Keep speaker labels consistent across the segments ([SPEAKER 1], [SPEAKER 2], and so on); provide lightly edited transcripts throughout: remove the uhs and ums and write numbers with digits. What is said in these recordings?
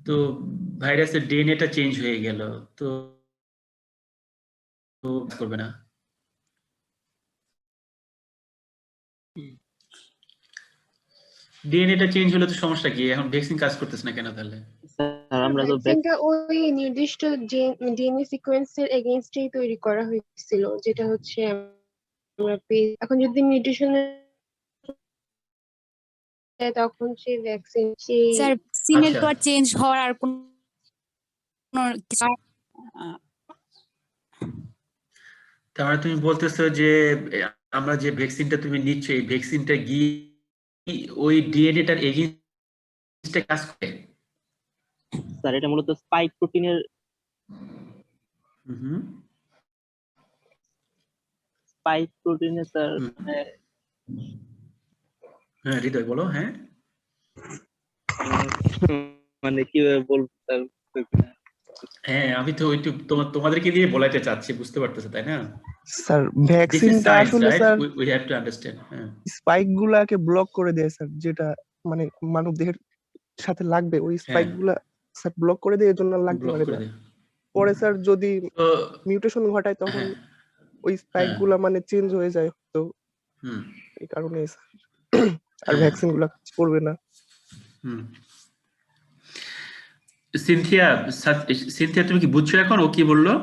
[SPEAKER 1] তো ভাইরাসের ডিএনএটা চেঞ্জ হয়ে গেল, তো করবে না। ডিএনএটা চেঞ্জ হলে তো সমস্যা কি? এখন ভ্যাকসিন কাজ করতেছে না কেন তাহলে?
[SPEAKER 2] স্যার আমরা তো
[SPEAKER 3] ভ্যাকসিনটা ওই নির্দিষ্ট ডিএনএ সিকোয়েন্সের এগেইনস্টেই তৈরি করা হয়েছিল, যেটা হচ্ছে আমরা এখন যদি মিউটেশন তখন সেই ভ্যাকসিন
[SPEAKER 4] স্যার ভ্যাকসিনের
[SPEAKER 1] আচ্ছা।
[SPEAKER 4] তো আর চেঞ্জ হওয়ার আর কোনো কিছু
[SPEAKER 1] তার মানে তুমি বলতেছো যে আমরা যে ভ্যাকসিনটা তুমি নিচ্ছ, এই ভ্যাকসিনটা গিয়ে ওই ডিএনএটার এগেইনস্টে কাজ করে?
[SPEAKER 2] স্যার এটা মূলত স্পাইক প্রোটিনের
[SPEAKER 1] হুম
[SPEAKER 2] স্পাইক প্রোটিনে স্যার
[SPEAKER 1] হ্যাঁ, হৃদয় বলো। হ্যাঁ,
[SPEAKER 2] মানে কিভাবে বলবো স্যার?
[SPEAKER 1] হ্যাঁ, আমি তো ওইটু তোমাদেরকে দিয়ে বলাইতে চাচ্ছি, বুঝতে পারতেছো তাই না?
[SPEAKER 5] স্যার
[SPEAKER 1] দিস ইজ
[SPEAKER 5] ভ্যাকসিনটা
[SPEAKER 1] সায়েন্স,
[SPEAKER 5] আসলে
[SPEAKER 1] right?
[SPEAKER 5] Sir
[SPEAKER 1] we have to understand. হ্যাঁ,
[SPEAKER 5] স্পাইক গুলাকে ব্লক করে দেয় স্যার, যেটা মানে মানব দেহের সাথে লাগবে ওই স্পাইক গুলা স্যার ব্লক করে দেয়, এর জন্য আর লাগতে
[SPEAKER 1] ব্লক
[SPEAKER 5] পারে
[SPEAKER 1] করে
[SPEAKER 5] না।
[SPEAKER 1] দেয়।
[SPEAKER 5] পরে স্যার যদি
[SPEAKER 1] তো
[SPEAKER 5] মিউটেশন ঘটায় তখন
[SPEAKER 1] হ্যাঁ,
[SPEAKER 5] ওই স্পাইক
[SPEAKER 1] হ্যাঁ,
[SPEAKER 5] গুলা মানে চেঞ্জ হয়ে যায়, তো
[SPEAKER 1] হুম,
[SPEAKER 5] এই কারণে স্যার আর
[SPEAKER 1] হ্যাঁ,
[SPEAKER 5] ভ্যাকসিন গুলা কাজ করবে না।
[SPEAKER 1] হুম। সিনথিয়া, সিনথিয়া তুমি কি বুঝছো এখন ও কি বললো?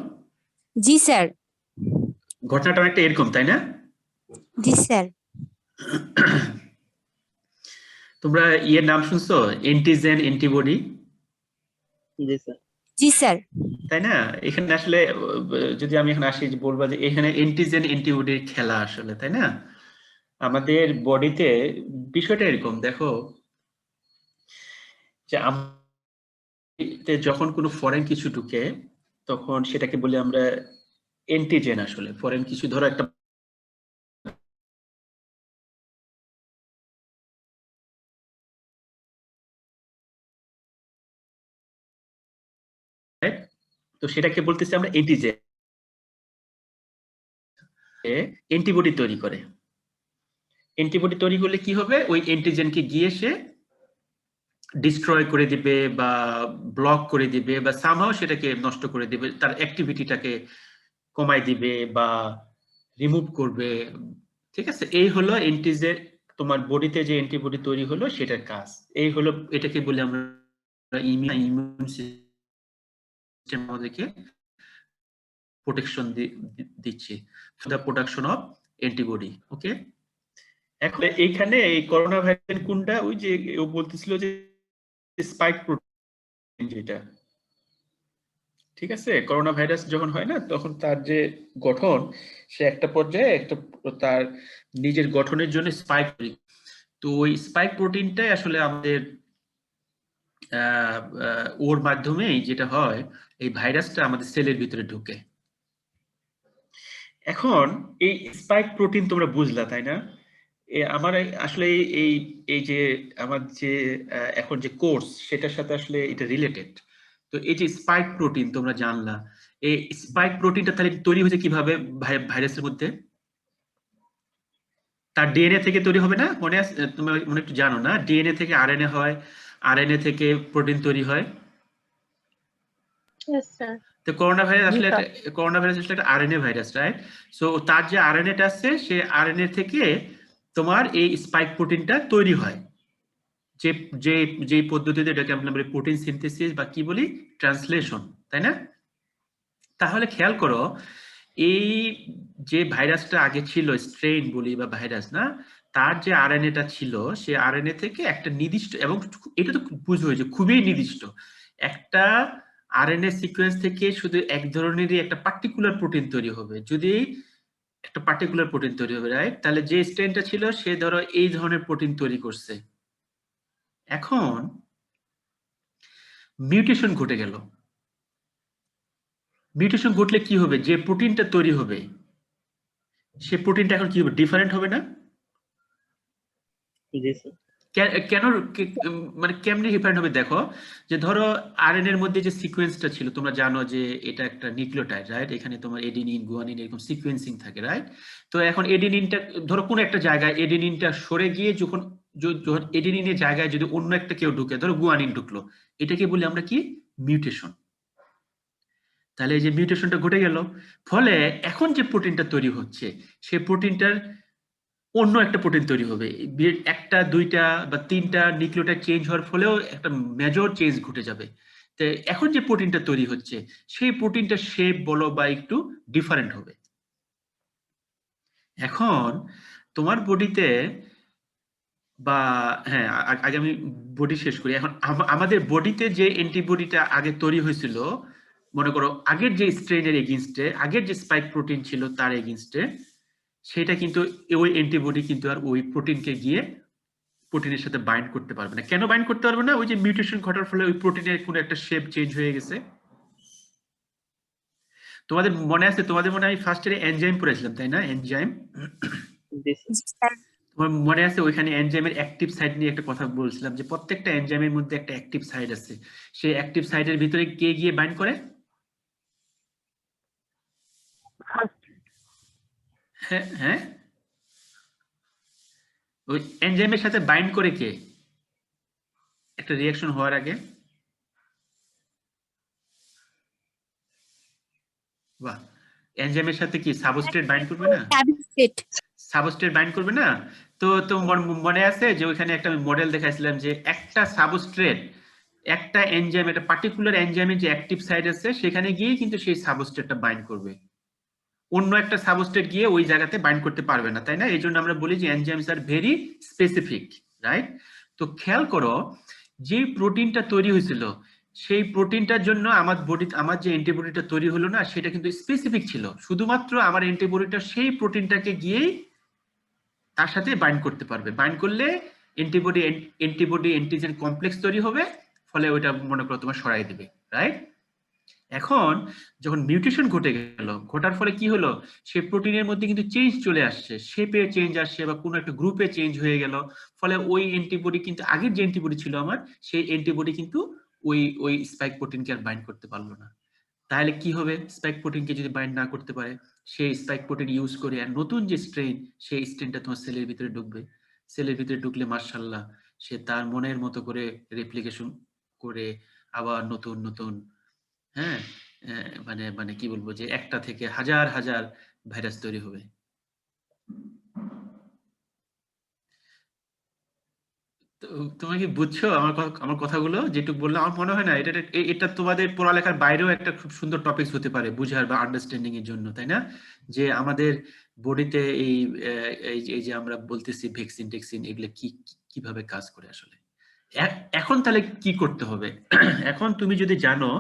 [SPEAKER 4] জি স্যার।
[SPEAKER 1] ঘটনাটা অনেকটা এরকম, তাই না?
[SPEAKER 4] জি স্যার।
[SPEAKER 1] তোমরা ইয়ের নাম শুনছো, অ্যান্টিজেন অ্যান্টিবডি?
[SPEAKER 2] জি স্যার।
[SPEAKER 4] জি স্যার।
[SPEAKER 1] তাই না? এখানে আসলে যদি আমি এখন আসি, বলবো যে এখানে অ্যান্টিজেন অ্যান্টিবডির খেলা আসলে, তাই না? আমাদের বডিতে বিষয়টা এরকম, দেখো যে যখন কোনো ফরেন কিছু ঢুকে তখন সেটাকে বলি আমরা অ্যান্টিজেন। আসলে ফরেন কিছু, ধরো একটা তো সেটাকে বলতেছি আমরা অ্যান্টিজেন, অ্যান্টিবডি তৈরি করে। অ্যান্টিবডি তৈরি করলে কি হবে, ওই অ্যান্টিজেনকে গিয়ে সে ডিস্ট্রয় করে দিবে বা ব্লক করে দিবে বা সামহাও সেটাকে নষ্ট করে দিবে, তার অ্যাক্টিভিটিটাকে কমাই দিবে বা রিমুভ করবে। ঠিক আছে, এই হলো অ্যান্টিজেন। তোমার বডিতে যে অ্যান্টিবডি তৈরি হলো সেটার কাজ এই হলো, এটাকে বলি আমরা ইমিউন সিস্টেম আমাদেরকে প্রোটেকশন দিচ্ছে, দ্য প্রোডাকশন অফ অ্যান্টিবডি। ওকে, এখন এইখানে এই করোনা ভাইরাস কোনটা, ওই যে ও বলতেছিল যে স্পাইক প্রোটিন যেটা, ঠিক আছে? করোনা ভাইরাস যখন হয় না তখন তার যে গঠন, সে একটা পর্যায়ে একটা তার নিজের গঠনের জন্য স্পাইক তৈরি। তো ওই স্পাইক প্রোটিনটাই আসলে আমাদের ওর মাধ্যমেই যেটা হয়, এই ভাইরাসটা আমাদের সেলের ভিতরে ঢুকে। এখন এই স্পাইক প্রোটিন তোমরা বুঝলা তাই না? আমার আসলে এই এই যে আমার যে এখন যে কোর্স সেটার সাথে আসলে এটা রিলেটেড। তো এই যে স্পাইক প্রোটিন তোমরা জানলা, এই স্পাইক প্রোটিনটা তাহলে তৈরি হয়েছে কিভাবে ভাইরাসের মধ্যে? তার ডিএনএ থেকে তৈরি হবে না? মনে আছে, তুমি মনে একটু জানো না, ডিএনএ থেকে আরএনএ হয়, আরএনএ থেকে প্রোটিন তৈরি হয়। তো করোনা ভাইরাস আসলে একটা আরএনএ ভাইরাস, রাইট? সো তার যে আরএনএটা আছে সে আরএনএ থেকে তোমার এই স্পাইক প্রোটিনটা তৈরি হয়, যে যে যে পদ্ধতিতে এটাকে আমরা বলি প্রোটিন সিনথেসিস বা কি বলি, ট্রান্সলেশন, তাই না? তাহলে খেয়াল করো, এই যে ভাইরাসটা আগে ছিল, স্ট্রেইন বলি বা ভাইরাস না, তার যে আরএনএটা ছিল সে আরএনএ থেকে একটা নির্দিষ্ট, এবং এটা তো বুঝবে যে খুবই নির্দিষ্ট একটা আরএনএ সিকোয়েন্স থেকে শুধু এক ধরনেরই একটা পার্টিকুলার প্রোটিন তৈরি হবে। যদি একটা পার্টিকুলার প্রোটিন তৈরি হবে, রাইট? তাহলে যে স্ট্রেনটা ছিল সে ধরো এই ধরনের প্রোটিন তৈরি করছে। এখন মিউটেশন ঘটে গেল। মিউটেশন ঘটলে কি হবে, যে প্রোটিনটা তৈরি হবে সে প্রোটিনটা এখন কি হবে, ডিফারেন্ট হবে না?
[SPEAKER 2] জি স্যার।
[SPEAKER 1] কেন, মানে কেমনে ডিফারেন্ট হবে? দেখো, যে ধরো আরএনএ এর মধ্যে যে সিকোয়েন্সটা ছিল, তোমরা জানো যে এটা একটা নিউক্লিওটাইড, রাইট? এখানে তোমার এডিনিন, গুয়ানিন এরকম সিকোয়েন্সিং থাকে, রাইট? তো এখন এডিনিনটা ধরো কোন একটা জায়গায় এডিনিনটা সরে গিয়ে যখন যখন এডেনিনের জায়গায় যদি অন্য একটা কেউ ঢুকে, ধরো গুয়ানিন ঢুকলো, এটাকে বলি আমরা কি মিউটেশন। তাহলে এই যে মিউটেশনটা ঘটে গেল, ফলে এখন যে প্রোটিনটা তৈরি হচ্ছে সেই প্রোটিনটার অন্য একটা প্রোটিন তৈরি হবে। একটা দুইটা বা তিনটা নিউক্লিওটাইড চেঞ্জ হওয়ার ফলেও একটা মেজর চেঞ্জ ঘটে যাবে। তো এখন যে প্রোটিনটা তৈরি হচ্ছে সেই প্রোটিনটা শেপ বলো বা একটু ডিফারেন্ট হবে। এখন তোমার বডিতে বা হ্যাঁ, আগে আমি বডি শেষ করি। এখন আমাদের বডিতে যে অ্যান্টিবডিটা আগে তৈরি হয়েছিল, মনে করো আগের যে স্ট্রেনের এগেইনস্টে, আগের যে স্পাইক প্রোটিন ছিল তার এগেইনস্টে, সেটা কিন্তু ওই অ্যান্টিবডি কিন্তু আর ওই প্রোটিনকে গিয়ে প্রোটিনের সাথে বাইন্ড করতে পারবে না। কেন বাইন্ড করতে পারবে না? ওই যে মিউটেশন ঘটার ফলে ওই প্রোটিনের কোনো একটা শেপ চেঞ্জ হয়ে গেছে। তোমাদের মনে আছে, তোমাদের মনে হয় ফার্স্ট ইয়ারে এনজাইম পড়েছিলাম, তাই না? এনজাইম,
[SPEAKER 2] জি স্যার।
[SPEAKER 4] জি স্যার।
[SPEAKER 1] তোমার মনে আছে ওইখানে এনজাইমের অ্যাক্টিভ সাইট নিয়ে একটা কথা বলছিলাম, যে প্রত্যেকটা এনজাইমের মধ্যে একটা অ্যাক্টিভ সাইট আছে। সেই অ্যাক্টিভ সাইটের ভিতরে কে গিয়ে বাইন্ড করে? হ্যাঁ হ্যাঁ, ওই এনজাইমের সাথে বাইন্ড করে কে একটা রিঅ্যাকশন হওয়ার আগে? বাহ, এনজাইমের সাথে কি সাবস্ট্রেট বাইন্ড করবে না?
[SPEAKER 4] সাবস্ট্রেট।
[SPEAKER 1] সাবস্ট্রেট বাইন্ড করবে না? তো তো মনে আছে যে ওইখানে একটা মডেল দেখাইছিলাম যে একটা সাবস্ট্রেট, একটা এনজাইম, একটা পার্টিকুলার এনজাইমের যে অ্যাক্টিভ সাইট আছে সেখানে গিয়ে কিন্তু সেই সাবস্ট্রেটটা বাইন্ড করবে, অন্য একটা সাবস্ট্রেট গিয়ে ওই জায়গাতে বাইন্ড করতে পারবে না, তাই না? এই জন্য আমরা বলি যে enzymes are very specific, right? তো খেয়াল করো, যে প্রোটিনটা তৈরি হয়েছিল সেই প্রোটিনটার জন্য আমার যে অ্যান্টিবডিটা তৈরি হলো না, সেটা কিন্তু স্পেসিফিক ছিল। শুধুমাত্র আমার অ্যান্টিবডিটা সেই প্রোটিনটাকে গিয়েই তার সাথে বাইন্ড করতে পারবে। বাইন্ড করলে অ্যান্টিবডি অ্যান্টিজেন কমপ্লেক্স তৈরি হবে, ফলে ওইটা মনে করো তোমার সরাই দিবে, রাইট? এখন যখন মিউটেশন ঘটে গেল, ঘটার ফলে কি হলো, সেই প্রোটিনের মধ্যে কিন্তু চেঞ্জ চলে আসছে, শেপে চেঞ্জ আসছে বা কোনো একটা গ্রুপে চেঞ্জ হয়ে গেল, ফলে ওই অ্যান্টিবডি কিন্তু, আগের যে অ্যান্টিবডি ছিল আমার, সেই অ্যান্টিবডি কিন্তু ওই স্পাইক প্রোটিনকে আর বাইন্ড করতে পারলো না। তাহলে কি হবে? স্পাইক প্রোটিনকে যদি বাইন্ড না করতে পারে, সেই স্পাইক প্রোটিন ইউজ করে আর নতুন যে স্ট্রেন, সেই স্ট্রেনটা তোমার সেলের ভিতরে ঢুকবে। সেলের ভিতরে ঢুকলে মাশাআল্লাহ সে তার মনের মতো করে রেপ্লিকেশন করে আবার নতুন নতুন, হ্যাঁ, মানে মানে কি বলবো, যে একটা থেকে হাজার হাজার ভাইরাস তৈরি হবে। তো তুমি কি বুঝছো আমার কথাগুলো যেটুকু বললাম? আমার মনে হয় না এটা তোমাদের পড়ালেখার বাইরেও একটা খুব সুন্দর টপিকস হতে পারে বুঝার বা আন্ডারস্ট্যান্ডিং এর জন্য, তাই না? যে আমাদের বডিতে এই যে আমরা বলতেছি ভ্যাকসিন টেক্সিন, এগুলো কিভাবে কাজ করে আসলে। এখন তাহলে কি করতে হবে? এখন তুমি যদি জানো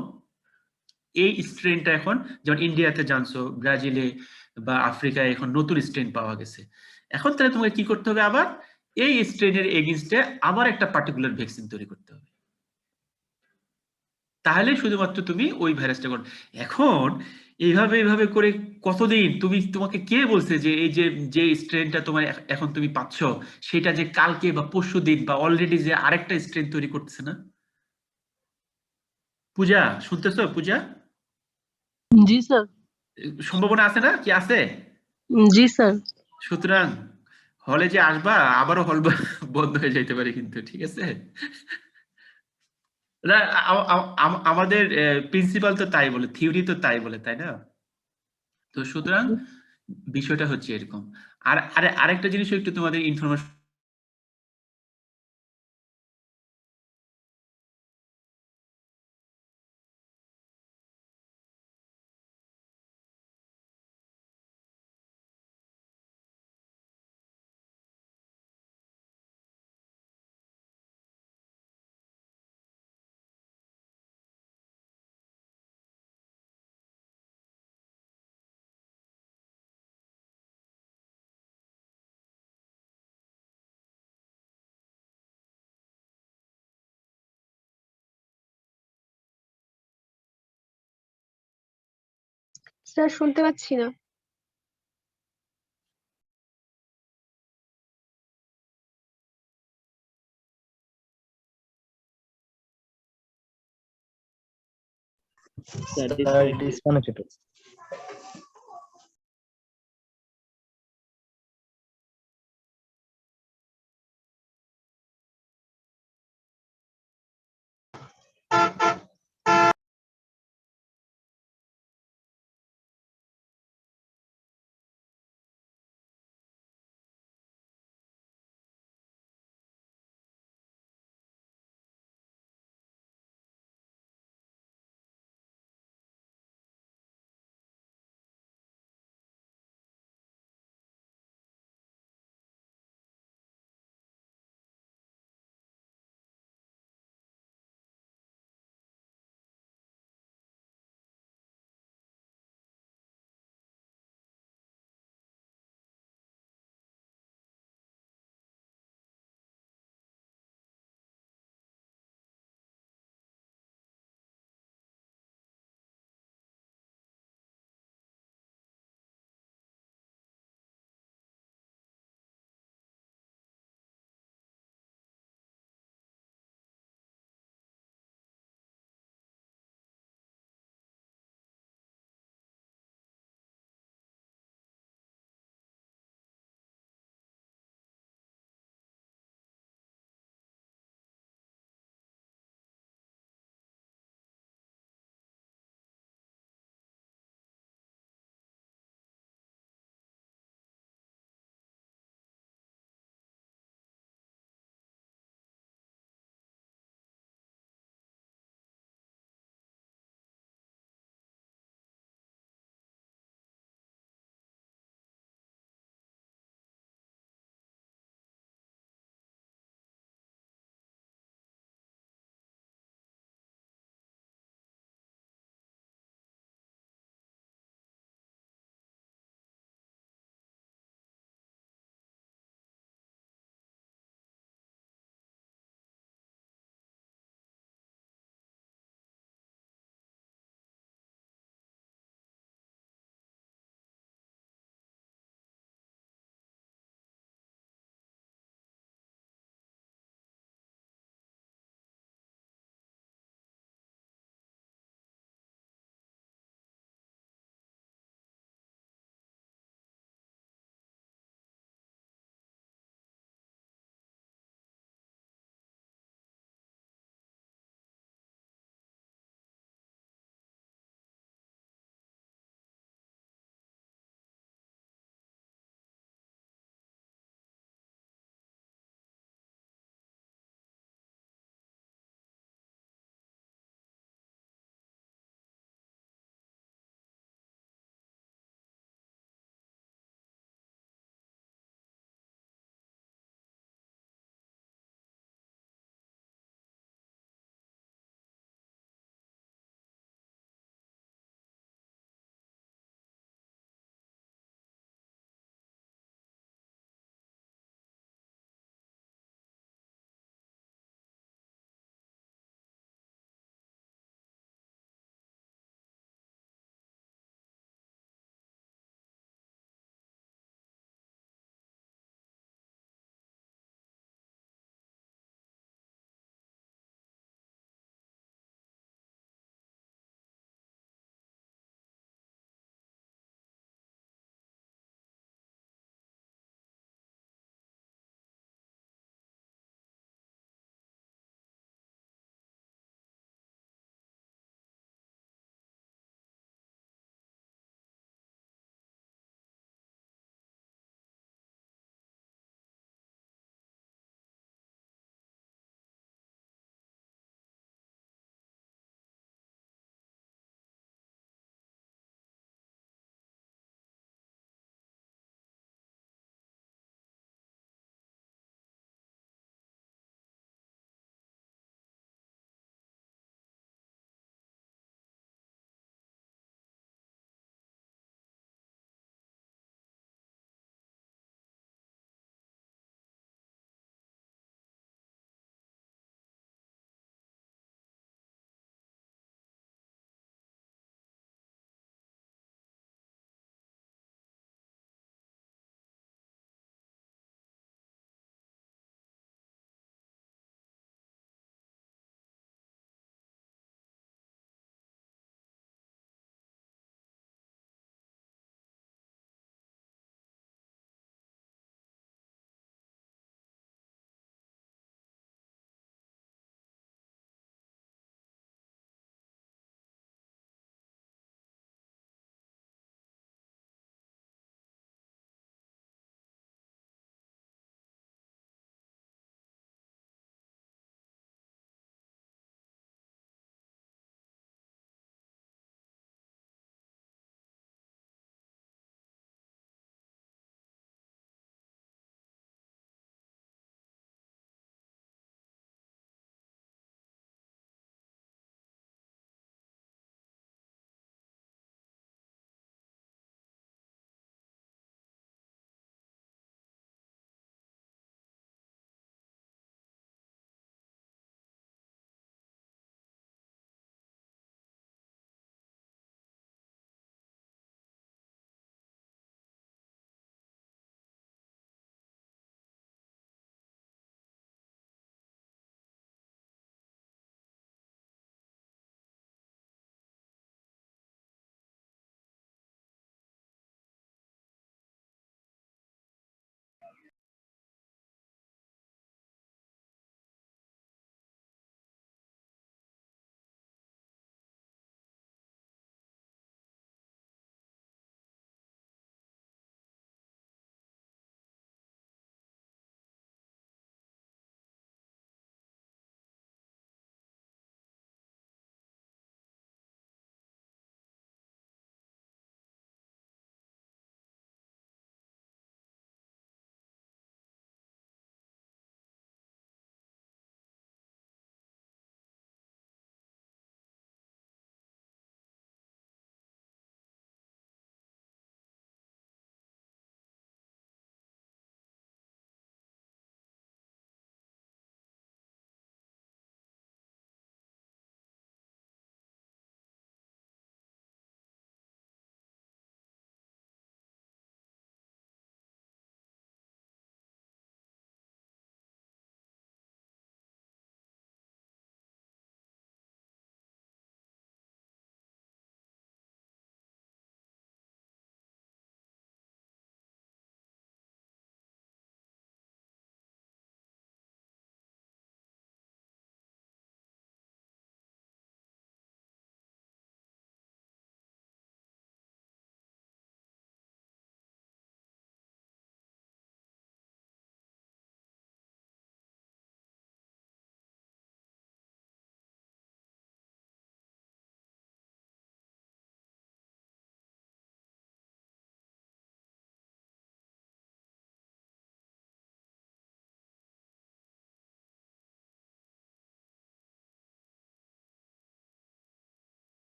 [SPEAKER 1] এই স্ট্রেনটা, এখন যেমন ইন্ডিয়াতে জানছো, ব্রাজিলে বা আফ্রিকায় এখন নতুন স্ট্রেন পাওয়া গেছে, এখন তাহলে তোমাকে কি করতে হবে? আবার এই স্ট্রেনের এগেইনস্টে আবার একটা পার্টিকুলার ভ্যাকসিন তৈরি করতে হবে, তাহলে শুধুমাত্র তুমি ওই ভাইরাসটা করো। এখন এইভাবে করে কতদিন তোমাকে কে বলছে যে এই যে স্ট্রেনটা তোমার এখন তুমি পাচ্ছ, সেটা যে কালকে বা পরশুদিন বা অলরেডি যে আরেকটা স্ট্রেন তৈরি করতেছে না? পূজা, শুনতেছো পূজা?
[SPEAKER 2] জি স্যার।
[SPEAKER 1] সম্ভাবনা আছে না, কি আছে?
[SPEAKER 2] জি স্যার।
[SPEAKER 1] সুতরাং হলে যে আসবা, আবারও হল বন্ধ হয়ে যাইতে পারে কিন্তু, ঠিক আছে? না, আমাদের প্রিন্সিপাল তো তাই বলে, থিওরি তো তাই বলে, তাই না? তো সুতরাং বিষয়টা হচ্ছে এরকম। আর আরেকটা জিনিসও একটু তোমাদের ইনফরমেশন
[SPEAKER 3] স্যার শুনতে পাচ্ছি না।
[SPEAKER 2] Sir
[SPEAKER 6] disconnected.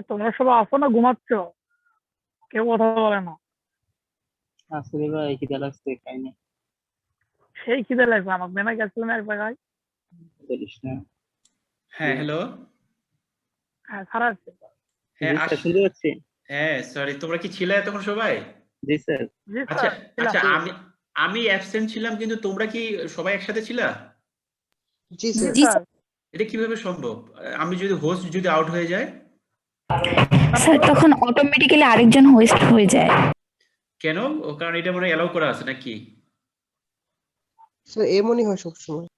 [SPEAKER 6] তোমরা সবাই আসো না ঘুমাচ্ছ? কেউ কথা বলে না।
[SPEAKER 2] আসলে ভাই খিদা লাগছে খাইনি।
[SPEAKER 6] সেই খিদে লাগবে আমার, বেনা গেছিলাম এক জায়গায়।
[SPEAKER 2] বলিস না।
[SPEAKER 1] হ্যাঁ, হ্যালো।
[SPEAKER 6] হ্যাঁ, খারাপ আছে।
[SPEAKER 1] হ্যাঁ,
[SPEAKER 2] জি স্যার, শুনতে পাচ্ছি।
[SPEAKER 1] হ্যাঁ, সরি, তোমরা কি ছিলে এতক্ষণ সবাই?
[SPEAKER 2] জি স্যার।
[SPEAKER 6] জি
[SPEAKER 1] আচ্ছা,
[SPEAKER 6] স্যার,
[SPEAKER 1] আচ্ছা, আমি অ্যাবসেন্ট ছিলাম, কিন্তু তোমরা কি সবাই একসাথে ছিলা?
[SPEAKER 5] জি
[SPEAKER 6] জি
[SPEAKER 5] স্যার।
[SPEAKER 4] জি
[SPEAKER 6] স্যার।
[SPEAKER 1] এটা কিভাবে সম্ভব? আমি যদি হোস্ট যদি আউট হয়ে যায়?
[SPEAKER 4] স্যার, তখন অটোমেটিক্যালি আরেকজন হোস্ট হয়ে যায়।
[SPEAKER 1] কেন? কারণ এটা মনে হয় অ্যালাউ করা আছে নাকি?
[SPEAKER 5] স্যার এমনই হয় সবসময়।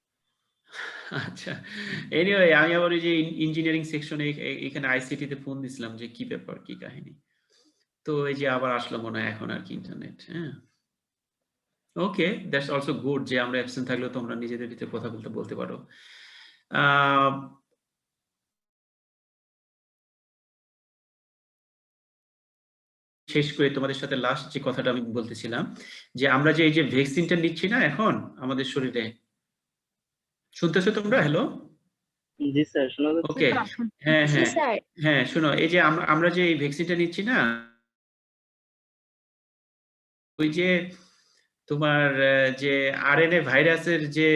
[SPEAKER 1] আচ্ছা, এনিওয়ে, আমি আবার ওই যে ইঞ্জিনিয়ারিং সেকশনে এখানে আইসিটি তে ফোন দিছিলাম যে কি ব্যাপার, কি কাহিনী। তো এই যে আবার আসলো মনে হয় এখন আর কি ইন্টারনেট। হ্যাঁ, ওকে, দ্যাটস অলসো গুড যে আমরা অ্যাবসেন্ট থাকলেও তোমরা নিজেদের ভিতরে কথা বলতে পারো। শেষ করে তোমাদের সাথে লাস্ট যে কথাটা আমি বলতেছিলাম, যে আমরা যে এই যে ভ্যাকসিনটা নিচ্ছি না এখন আমাদের শরীরে, শুনতেছো তোমরা? হ্যালো,
[SPEAKER 2] জি স্যার, শোনা যাচ্ছে।
[SPEAKER 1] ওকে, হ্যাঁ,
[SPEAKER 3] জি
[SPEAKER 1] হ্যাঁ,
[SPEAKER 3] স্যার।
[SPEAKER 1] হ্যাঁ, শোনো, এই যে আমরা যে এই ভ্যাকসিনটা নিচ্ছি না, ওই যে তোমার যে আরএনএ ভাইরাসের যে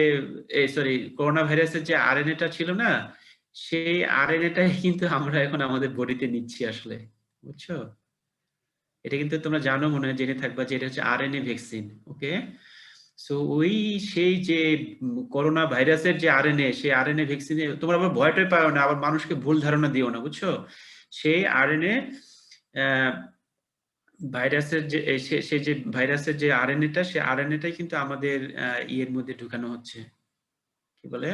[SPEAKER 1] সরি করোনা ভাইরাসের যে আরএনএটা ছিল না, সেই আরএনএটাই কিন্তু আমরা এখন আমাদের বডিতে নিচ্ছি আসলে, বুঝছো? এটা কিন্তু তোমরা জানো, মনে হয় জেনে থাকবা যে এটা হচ্ছে আরএনএ ভ্যাকসিন। ওকে, সো ওই সেই যে করোনা ভাইরাসের যে আরএনএ, সেই আরএনএ ভ্যাকসিনে তোমরা আবার ভয়টাই পাও না, আবার মানুষকে ভুল ধারণা দিও না, বুঝছো? সেই আরএনএ ভাইরাসের যে সে যে ভাইরাসের যে আরএনএটা, সেই আরএনএটাই কিন্তু আমাদের ইয়ের মধ্যে ঢুকানো হচ্ছে, কি বলে,